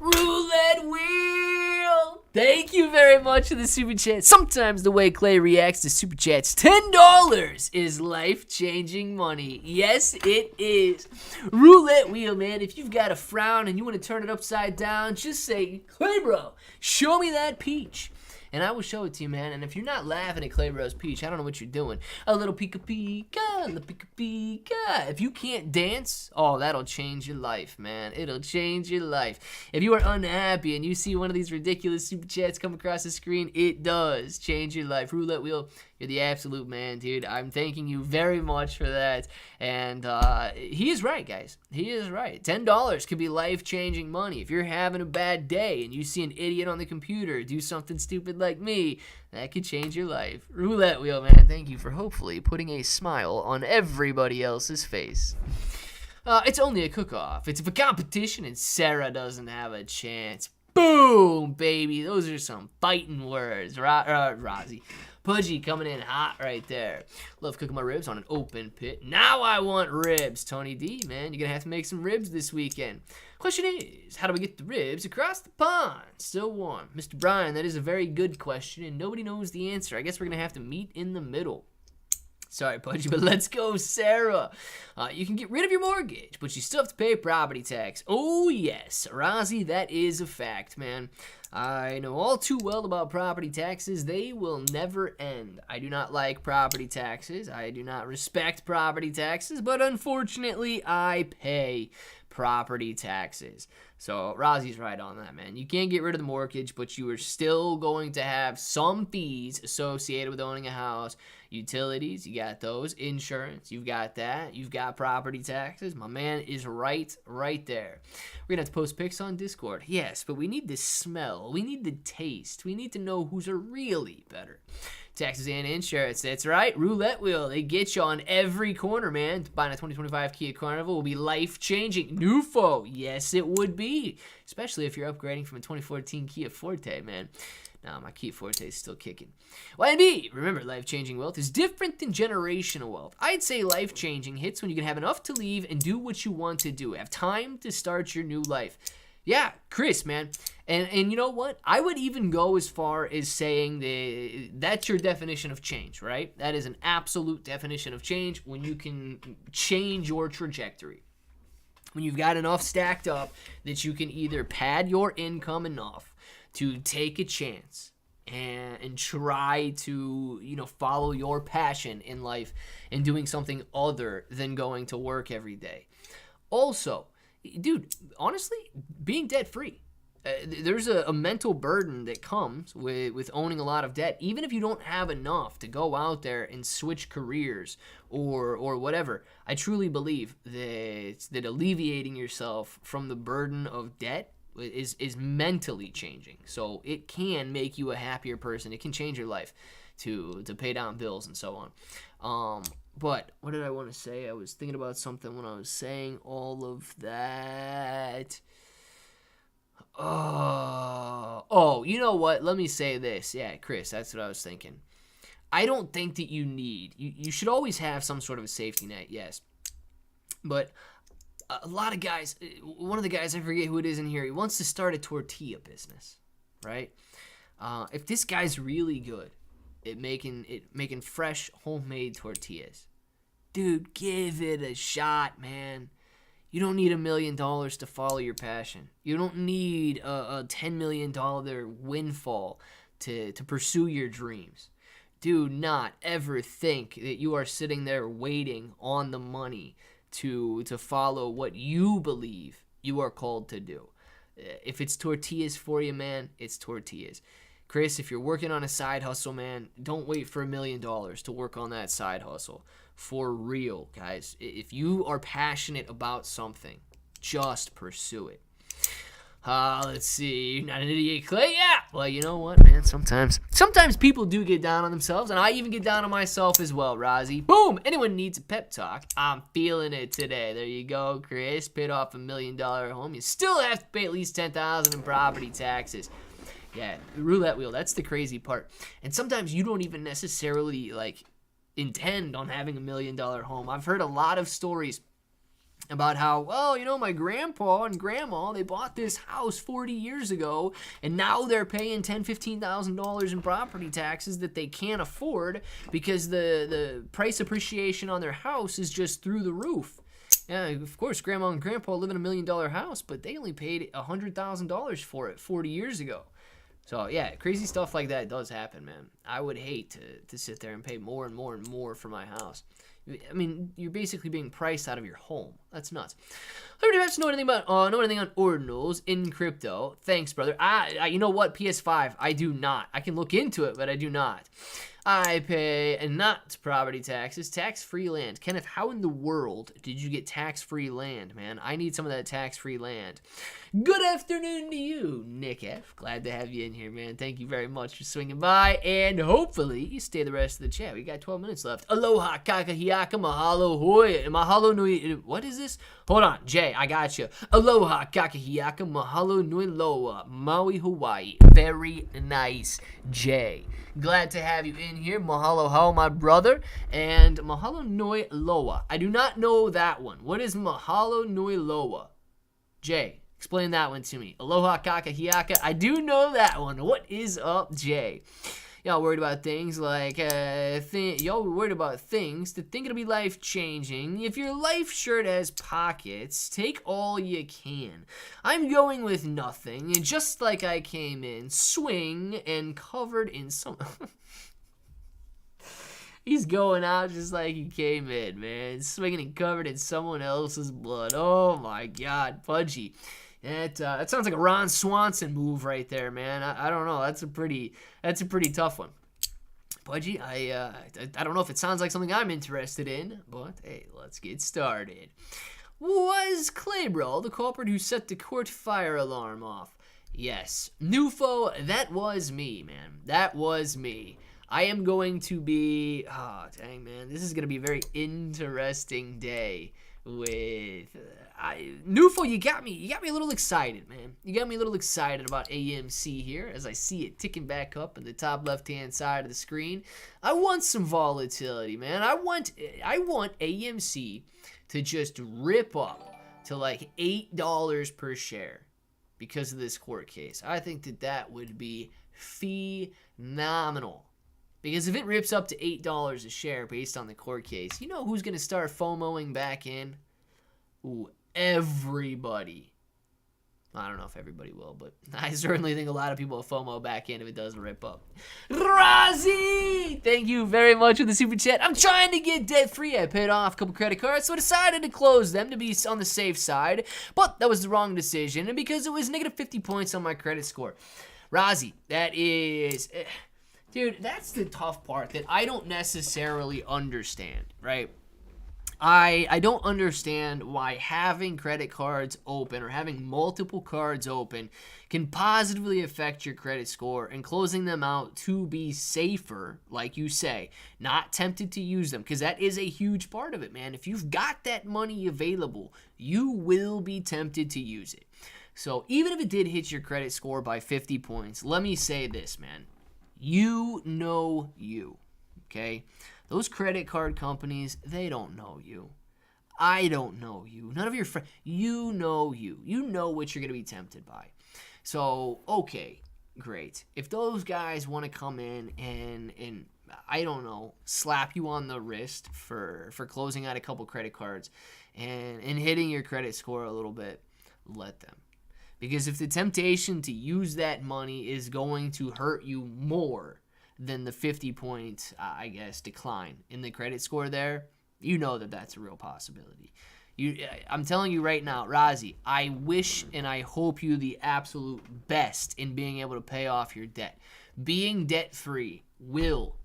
Roulette wheel! Thank you very much for the super chat. Sometimes the way Clay reacts to super chats, $10 is life-changing money. Yes, it is. Roulette wheel, man. If you've got a frown and you want to turn it upside down, just say, Clay bro, show me that peach. And I will show it to you, man. And if you're not laughing at Clay Bros Peach, I don't know what you're doing. A little pika-pika, a little pika-pika. If you can't dance, oh, that'll change your life, man. It'll change your life. If you are unhappy and you see one of these ridiculous super chats come across the screen, it does change your life. Roulette Wheel, you're the absolute man, dude. I'm thanking you very much for that. And he is right, guys. He is right. $10 could be life-changing money. If you're having a bad day and you see an idiot on the computer do something stupid like me, that could change your life. Roulette Wheel, man. Thank you for hopefully putting a smile on everybody else's face. It's only a cook-off. It's a competition and Sarah doesn't have a chance. Boom, baby. Those are some fighting words. Rozzy. Pudgy coming in hot right there. Love cooking my ribs on an open pit. Now I want ribs. Tony D, man, you're going to have to make some ribs this weekend. Question is, how do we get the ribs across the pond? Still warm. Mr. Brian, that is a very good question, and nobody knows the answer. I guess we're going to have to meet in the middle. Sorry, Pudgy, but let's go, Sarah. You can get rid of your mortgage, but you still have to pay property tax. Oh, yes. Rozzy, that is a fact, man. I know all too well about property taxes. They will never end. I do not like property taxes. I do not respect property taxes, but unfortunately, I pay property taxes. So Rozzy's right on that, man. You can't get rid of the mortgage, but you are still going to have some fees associated with owning a house. Utilities, you got those. Insurance, you've got that. You've got property taxes. My man is right there. We're going to have to post pics on Discord. Yes, but we need the smell. We need the taste. We need to know who's a really better. Taxes and insurance, that's right. Roulette Wheel, they get you on every corner, man. Buying a 2025 Kia Carnival will be life-changing. NUFO, yes it would be. Especially if you're upgrading from a 2014 Kia Forte, man. Nah, my Kia Forte is still kicking. YB, remember, life-changing wealth is different than generational wealth. I'd say life-changing hits when you can have enough to leave and do what you want to do. Have time to start your new life. Yeah, Chris, man. And you know what? I would even go as far as saying that's your definition of change, right? That is an absolute definition of change when you can change your trajectory. When you've got enough stacked up that you can either pad your income enough to take a chance and try to, follow your passion in life and doing something other than going to work every day. Also, dude, honestly, being debt-free. There's a mental burden that comes with owning a lot of debt. Even if you don't have enough to go out there and switch careers or whatever, I truly believe that alleviating yourself from the burden of debt is mentally changing. So it can make you a happier person. It can change your life to pay down bills and so on. But what did I want to say? I was thinking about something when I was saying all of that. Oh, you know what? Let me say this. Yeah, Chris, that's what I was thinking. I don't think that you should always have some sort of a safety net, yes. But a lot of guys, one of the guys, I forget who it is in here, he wants to start a tortilla business, right? If this guy's really good at making fresh homemade tortillas, dude, give it a shot, man. You don't need $1 million to follow your passion. You don't need a $10 million windfall to pursue your dreams. Do not ever think that you are sitting there waiting on the money to follow what you believe you are called to do. If it's tortillas for you, man, it's tortillas. Chris, if you're working on a side hustle, man, don't wait for $1 million to work on that side hustle. For real, guys. If you are passionate about something, just pursue it. Let's see. You're not an idiot, Clay? Yeah. Well, you know what, man? Sometimes people do get down on themselves, and I even get down on myself as well, Rozzy. Boom! Anyone needs a pep talk? I'm feeling it today. There you go, Chris. Paid off $1 million home. You still have to pay at least $10,000 in property taxes. Yeah, the roulette wheel, that's the crazy part. And sometimes you don't even necessarily, intend on having $1 million home. I've heard a lot of stories about how, well, you know, my grandpa and grandma, they bought this house 40 years ago, and now they're paying $10,000, $15,000 in property taxes that they can't afford because the price appreciation on their house is just through the roof. Yeah, of course, grandma and grandpa live in $1 million house, but they only paid $100,000 for it 40 years ago. So, yeah, crazy stuff like that does happen, man. I would hate to sit there and pay more and more and more for my house. I mean, you're basically being priced out of your home. That's nuts. I don't have to know anything on ordinals in crypto. Thanks, brother. You know what? PS5, I do not. I can look into it, but I do not. I pay not property taxes, tax-free land. Kenneth, how in the world did you get tax-free land, man? I need some of that tax-free land. Good afternoon to you, Nick F. Glad to have you in here, man. Thank you very much for swinging by, and hopefully you stay the rest of the chat. We got 12 minutes left. Aloha, kakahiaka, mahalo, hoi, mahalo nui. What is this? Hold on, Jay, I got you. Aloha, kakahiaka, mahalo nui loa, Maui, Hawaii. Very nice, Jay. Glad to have you in here. Mahalo hao, my brother. And mahalo nui loa. I do not know that one. What is mahalo nui loa? Jay, explain that one to me. Aloha kakahiaka. I do know that one. What is up, Jay? Y'all worried about things like, y'all worried about things that think it'll be life-changing. If your life shirt has pockets, take all you can. I'm going with nothing, and just like I came in, swing and covered in some... He's going out just like he came in, man. Swinging and covered in someone else's blood. Oh, my God. Pudgy. That sounds like a Ron Swanson move right there, man. I don't know. That's a pretty tough one. Pudgy, I don't know if it sounds like something I'm interested in, but hey, let's get started. Was Claybro the culprit who set the court fire alarm off? Yes. Nufo, that was me, man. That was me. I am going to be... Oh, dang, man. This is going to be a very interesting day with... Nufo, you got me a little excited, man. You got me a little excited about AMC here as I see it ticking back up in the top left-hand side of the screen. I want some volatility, man. I want AMC to just rip up to like $8 per share because of this court case. I think that would be phenomenal. Because if it rips up to $8 a share based on the court case, you know who's going to start FOMOing back in? Ooh, everybody. I don't know if everybody will, but I certainly think a lot of people will FOMO back in if it does rip up. Razi! Thank you very much for the super chat. I'm trying to get debt free. I paid off a couple credit cards, so I decided to close them to be on the safe side. But that was the wrong decision, and because it was negative 50 points on my credit score. Razi, that is... Dude, that's the tough part that I don't necessarily understand, right? I don't understand why having credit cards open or having multiple cards open can positively affect your credit score, and closing them out to be safer, like you say, not tempted to use them, because that is a huge part of it, man. If you've got that money available, you will be tempted to use it. So even if it did hit your credit score by 50 points, let me say this, man. You know you, okay? Those credit card companies, they don't know you. I don't know you. None of your friends. You know you. You know what you're going to be tempted by. So, okay, great. If those guys want to come in and I don't know, slap you on the wrist for closing out a couple credit cards and hitting your credit score a little bit, let them. Because if the temptation to use that money is going to hurt you more than the 50-point, decline in the credit score there, you know that's a real possibility. I'm telling you right now, Razi, I wish and I hope you the absolute best in being able to pay off your debt. Being debt-free will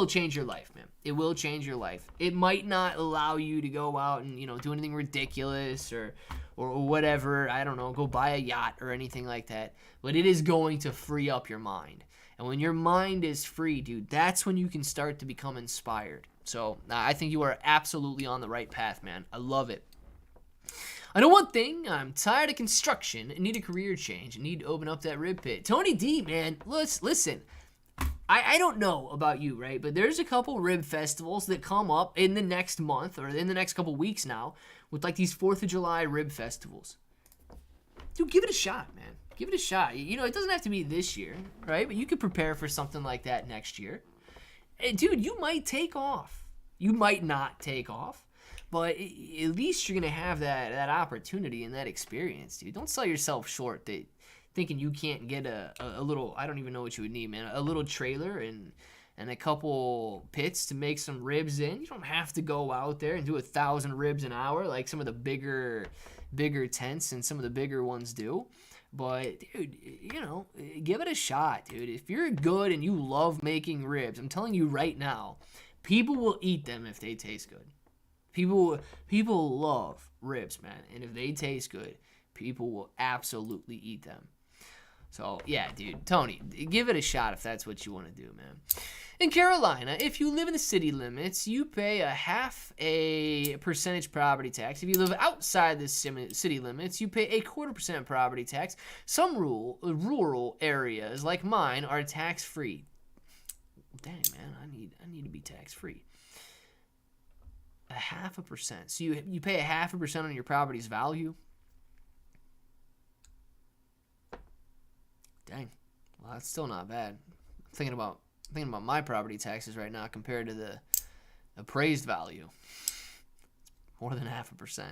change your life, man. It will change your life. It might not allow you to go out and, do anything ridiculous or whatever, I don't know, go buy a yacht or anything like that. But it is going to free up your mind. And when your mind is free, dude, that's when you can start to become inspired. So I think you are absolutely on the right path, man. I love it. I know one thing. I'm tired of construction and need a career change. I need to open up that rib pit. Tony D, man, listen. I don't know about you, right? But there's a couple rib festivals that come up in the next month or in the next couple weeks now with like these 4th of July rib festivals. Dude, give it a shot, man. Give it a shot. You know, it doesn't have to be this year, right? But you could prepare for something like that next year. And dude, you might take off. You might not take off. But at least you're going to have that opportunity and that experience, dude. Don't sell yourself short thinking you can't get a little, I don't even know what you would need, man. A little trailer and a couple pits to make some ribs in. You don't have to go out there and do 1,000 ribs an hour like some of the bigger tents and some of the bigger ones do. But, dude, you know, give it a shot, dude. If you're good and you love making ribs, I'm telling you right now, people will eat them if they taste good. People love ribs, man. And if they taste good, people will absolutely eat them. So, yeah, dude, Tony, give it a shot if that's what you want to do, man. In Carolina, if you live in the city limits, you pay a 0.5% property tax. If you live outside the city limits, you pay a 0.25% property tax. Some rural areas, like mine, are tax-free. Dang, man, I need to be tax-free. 0.5%. So you pay 0.5% on your property's value? Dang. Well, that's still not bad. I'm thinking about my property taxes right now compared to the appraised value. More than 0.5%.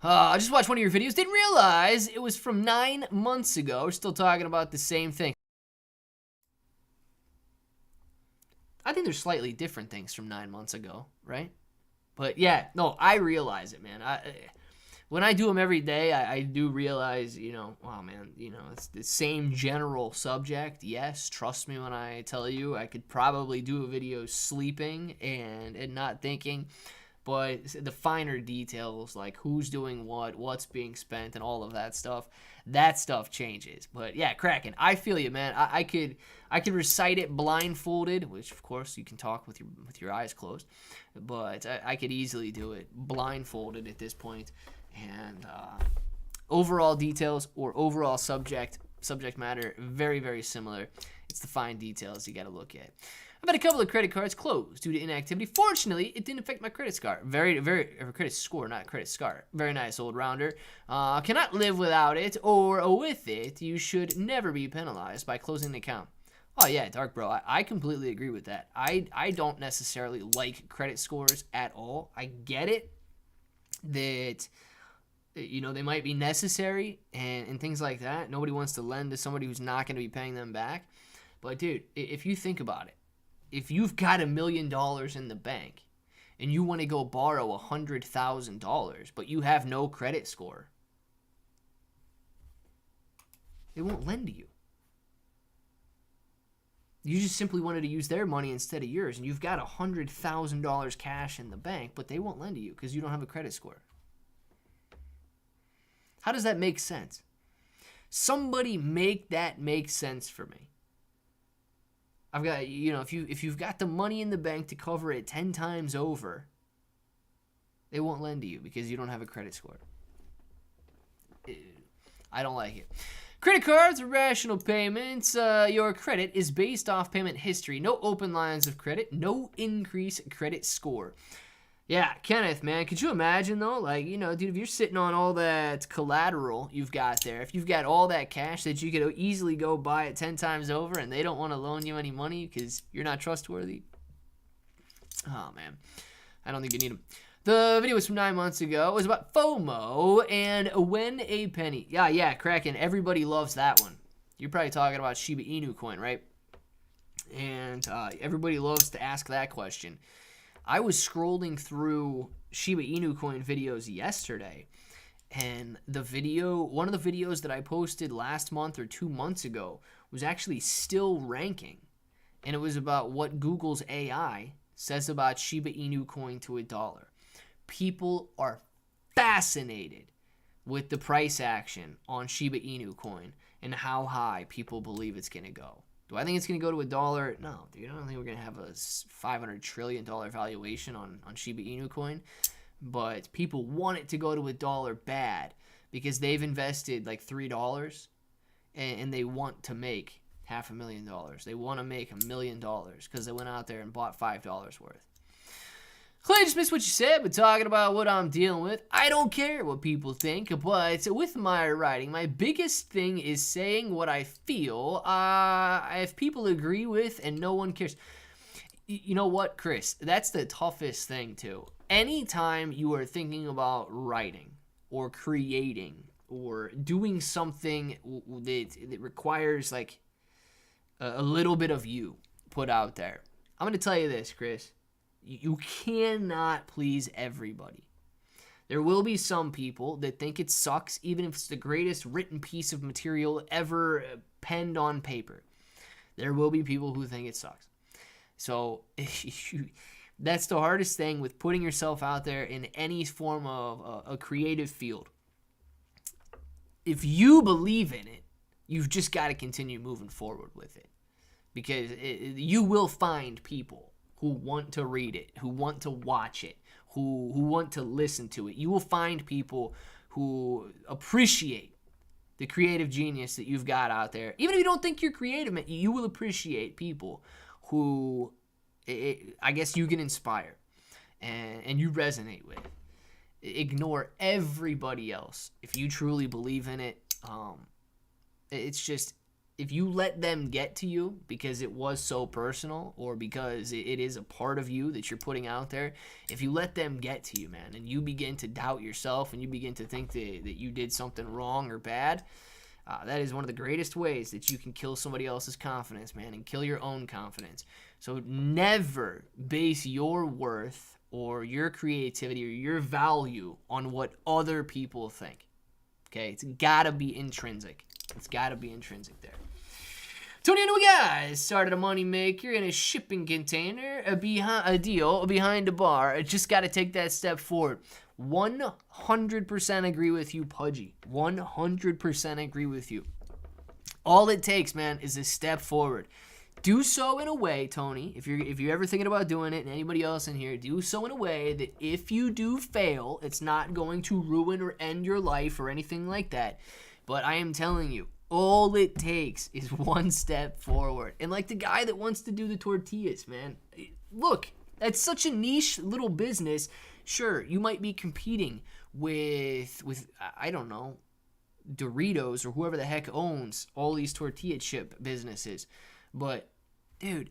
I just watched one of your videos. Didn't realize it was from 9 months ago. We're still talking about the same thing. I think there's slightly different things from 9 months ago, right? But yeah, no, I realize it, man. When I do them every day, I do realize, you know, wow, man, you know, it's the same general subject. Yes, trust me when I tell you, I could probably do a video sleeping and not thinking. But the finer details, like who's doing what, what's being spent, and all of that stuff changes. But yeah, Kraken, I feel you, man. I could recite it blindfolded, which of course you can talk with your eyes closed, but I could easily do it blindfolded at this point. And overall details or overall subject matter, very, very similar. It's the fine details you got to look at. I've had a couple of credit cards closed due to inactivity. Fortunately, it didn't affect my credit score. Credit score, not credit score. Very nice old rounder. Cannot live without it or with it. You should never be penalized by closing an account. Oh yeah, Dark Bro, I completely agree with that. I don't necessarily like credit scores at all. I get it that, you know, they might be necessary and things like that. Nobody wants to lend to somebody who's not going to be paying them back. But dude, if you think about it, if you've got $1 million in the bank and you want to go borrow $100,000, but you have no credit score, they won't lend to you. You just simply wanted to use their money instead of yours, and you've got $100,000 cash in the bank, but they won't lend to you because you don't have a credit score. How does that make sense? Somebody make that make sense for me. I've got, you know, if you've got the money in the bank to cover it 10 times over, they won't lend to you because you don't have a credit score. I don't like it. Credit cards, irrational payments. Your credit is based off payment history. No open lines of credit. No increased credit score. Yeah, Kenneth, man, could you imagine, though? Like, you know, dude, if you're sitting on all that collateral you've got there, if you've got all that cash that you could easily go buy it 10 times over and they don't want to loan you any money because you're not trustworthy. Oh, man. I don't think you need them. The video was from 9 months ago. It was about FOMO and when a penny. Yeah, Kraken. Everybody loves that one. You're probably talking about Shiba Inu coin, right? And everybody loves to ask that question. I was scrolling through Shiba Inu coin videos yesterday, and one of the videos that I posted last month or 2 months ago was actually still ranking, and it was about what Google's AI says about Shiba Inu coin to $1. People are fascinated with the price action on Shiba Inu coin and how high people believe it's going to go. Do I think it's going to go to $1? No, dude. I don't think we're going to have a $500 trillion valuation on Shiba Inu coin. But people want it to go to $1 bad because they've invested like $3 and they want to make $500,000. They want to make $1 million because they went out there and bought $5 worth. Clay, just missed what you said, but talking about what I'm dealing with, I don't care what people think, but with my writing, my biggest thing is saying what I feel. If people agree with and no one cares. You know what, Chris? That's the toughest thing, too. Anytime you are thinking about writing or creating or doing something that requires, like, a little bit of you put out there, I'm going to tell you this, Chris. You cannot please everybody. There will be some people that think it sucks, even if it's the greatest written piece of material ever penned on paper. There will be people who think it sucks. So that's the hardest thing with putting yourself out there in any form of a creative field. If you believe in it, you've just got to continue moving forward with it. Because you will find people who want to read it, who want to watch it, who want to listen to it. You will find people who appreciate the creative genius that you've got out there. Even if you don't think you're creative, you will appreciate people who I guess you can inspire and you resonate with. Ignore everybody else. If you truly believe in it, it's just, if you let them get to you because it was so personal or because it is a part of you that you're putting out there, if you let them get to you, man, and you begin to doubt yourself and you begin to think that you did something wrong or bad, that is one of the greatest ways that you can kill somebody else's confidence, man, and kill your own confidence. So never base your worth or your creativity or your value on what other people think. Okay? It's got to be intrinsic. It's got to be intrinsic there. Tony and guys started a moneymaker in a shipping container, a deal behind a bar. Just got to take that step forward. 100% agree with you, Pudgy. 100% agree with you. All it takes, man, is a step forward. Do so in a way, Tony, if you're ever thinking about doing it, and anybody else in here, do so in a way that if you do fail, it's not going to ruin or end your life or anything like that. But I am telling you, all it takes is one step forward. And like the guy that wants to do the tortillas, man. Look, that's such a niche little business. Sure, you might be competing with I don't know, Doritos or whoever the heck owns all these tortilla chip businesses. But, dude,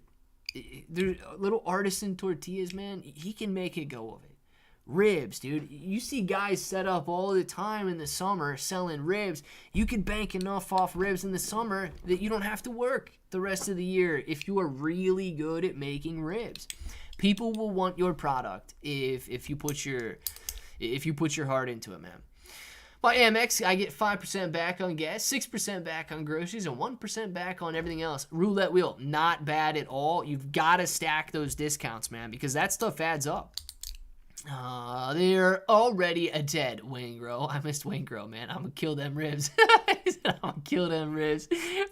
there's little artisan tortillas, man. He can make it go of it. Ribs, dude. You see guys set up all the time in the summer selling ribs. You can bank enough off ribs in the summer that you don't have to work the rest of the year if you are really good at making ribs. People will want your product if you put your heart into it, man. By Amex, I get 5% back on gas, 6% back on groceries, and 1% back on everything else. Roulette wheel, not bad at all. You've got to stack those discounts, man, because that stuff adds up. They're already dead, Wangro. I missed Wangro, man. I'm gonna kill them ribs. He said, I'm gonna kill them ribs.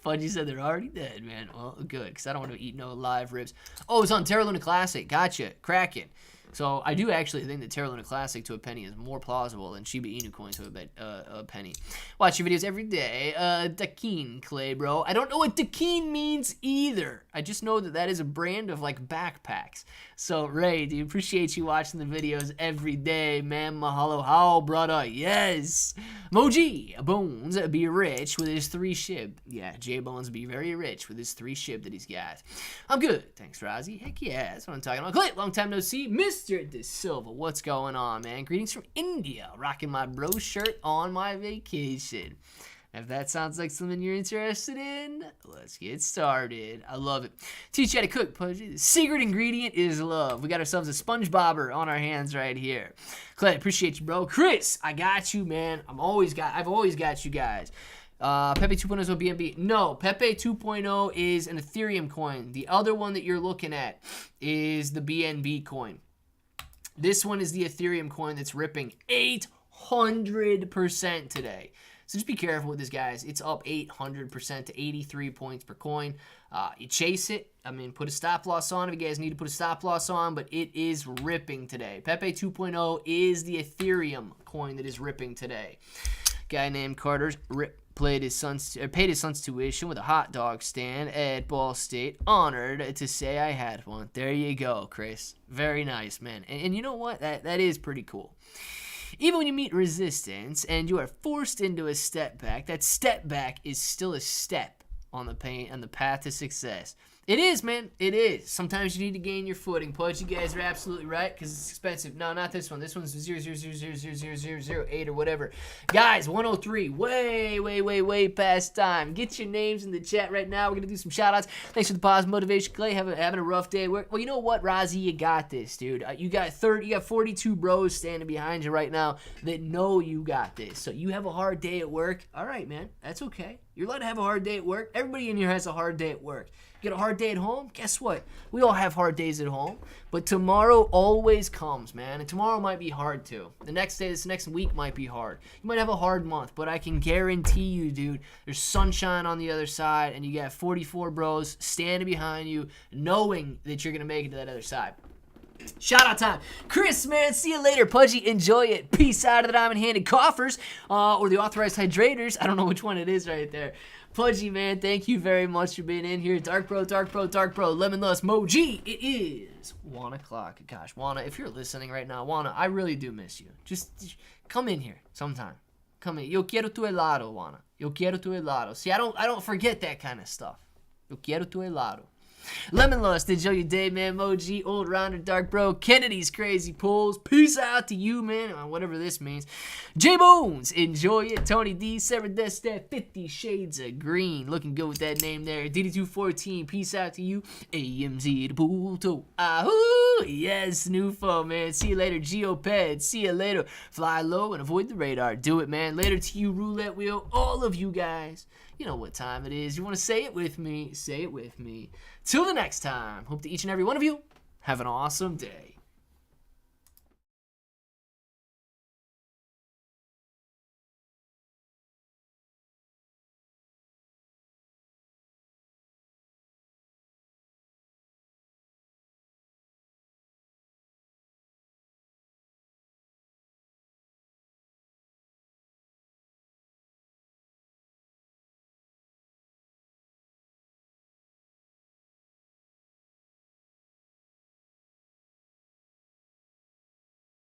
Fudgy said they're already dead, man. Well, good, because I don't want to eat no live ribs. Oh, it's on Terra Luna Classic. Gotcha. Kraken. So I do actually think that Terra Luna Classic to a penny is more plausible than Shiba Inu coin to a penny. Watch your videos every day. Dakin Clay, bro. I don't know what Dakin means either. I just know that is a brand of like backpacks. So Ray, dude, appreciate you watching the videos every day, man. Mahalo, how, brother? Yes. Moji Bones be rich with his 3 SHIB. Yeah, J Bones be very rich with his 3 SHIB that he's got. I'm good. Thanks, Rozzy. Heck yeah, that's what I'm talking about. Clay, long time no see. Mr. De Silva, what's going on, man? Greetings from India. Rocking my bro shirt on my vacation. If that sounds like something you're interested in, let's get started. I love it. Teach you how to cook, Pudgy. The secret ingredient is love. We got ourselves a SpongeBobber on our hands right here. Clay, appreciate you, bro. Chris, I got you, man. I've always got you guys. Pepe 2.0 is a BNB. No, Pepe 2.0 is an Ethereum coin. The other one that you're looking at is the BNB coin. This one is the Ethereum coin that's ripping 800% today. So just be careful with this, guys. It's up 800% to 83 points per coin. You chase it. I mean, put a stop loss on if you guys need to put a stop loss on, but it is ripping today. Pepe 2.0 is the Ethereum coin that is ripping today. Guy named Carter's rip paid his son's tuition with a hot dog stand at Ball State. Honored to say I had one. There you go, Chris. Very nice, man. And you know what? That is pretty cool. Even when you meet resistance and you are forced into a step back, that step back is still a step on the path to success. It is, man. It is. Sometimes you need to gain your footing. Pudge, you guys are absolutely right because it's expensive. No, not this one. This one's 0.000000008 or whatever. Guys, 103. Way past time. Get your names in the chat right now. We're going to do some shout-outs. Thanks for the positive motivation, Clay. Having a rough day at work. Well, you know what, Rozzy? You got this, dude. You got 42 bros standing behind you right now that know you got this. So you have a hard day at work. All right, man. That's okay. You're allowed to have a hard day at work. Everybody in here has a hard day at work. You got a hard day at home? Guess what? We all have hard days at home. But tomorrow always comes, man. And tomorrow might be hard too. This next week might be hard. You might have a hard month, but I can guarantee you, dude, there's sunshine on the other side, and you got 44 bros standing behind you, knowing that you're going to make it to that other side. Shout out time. Chris, man, see you later. Pudgy, enjoy it. Peace out of the diamond-handed coffers or the authorized hydrators. I don't know which one it is right there. Pudgy, man, thank you very much for being in here. Dark Bro, Lemon Lust, Moji. It is 1 o'clock. Gosh, Juana, if you're listening right now, Juana, I really do miss you. Just come in here sometime. Come in. Yo quiero tu helado, Juana. Yo quiero tu helado. See, I don't forget that kind of stuff. Yo quiero tu helado. Lemon Lust, enjoy your day, man. Moji, Old Rounder, Dark Bro, Kennedy's Crazy Pulls. Peace out to you, man. Whatever this means. J Bones, enjoy it. Tony D, Seven Destat, 50 Shades of Green. Looking good with that name there. DD214, peace out to you. AMZ to Puto. Ahoo! Yes, new phone, man. See you later, Geoped. See you later. Fly low and avoid the radar. Do it, man. Later to you, Roulette Wheel. All of you guys. You know what time it is. You want to say it with me? Say it with me. Till the next time, hope that each and every one of you have an awesome day.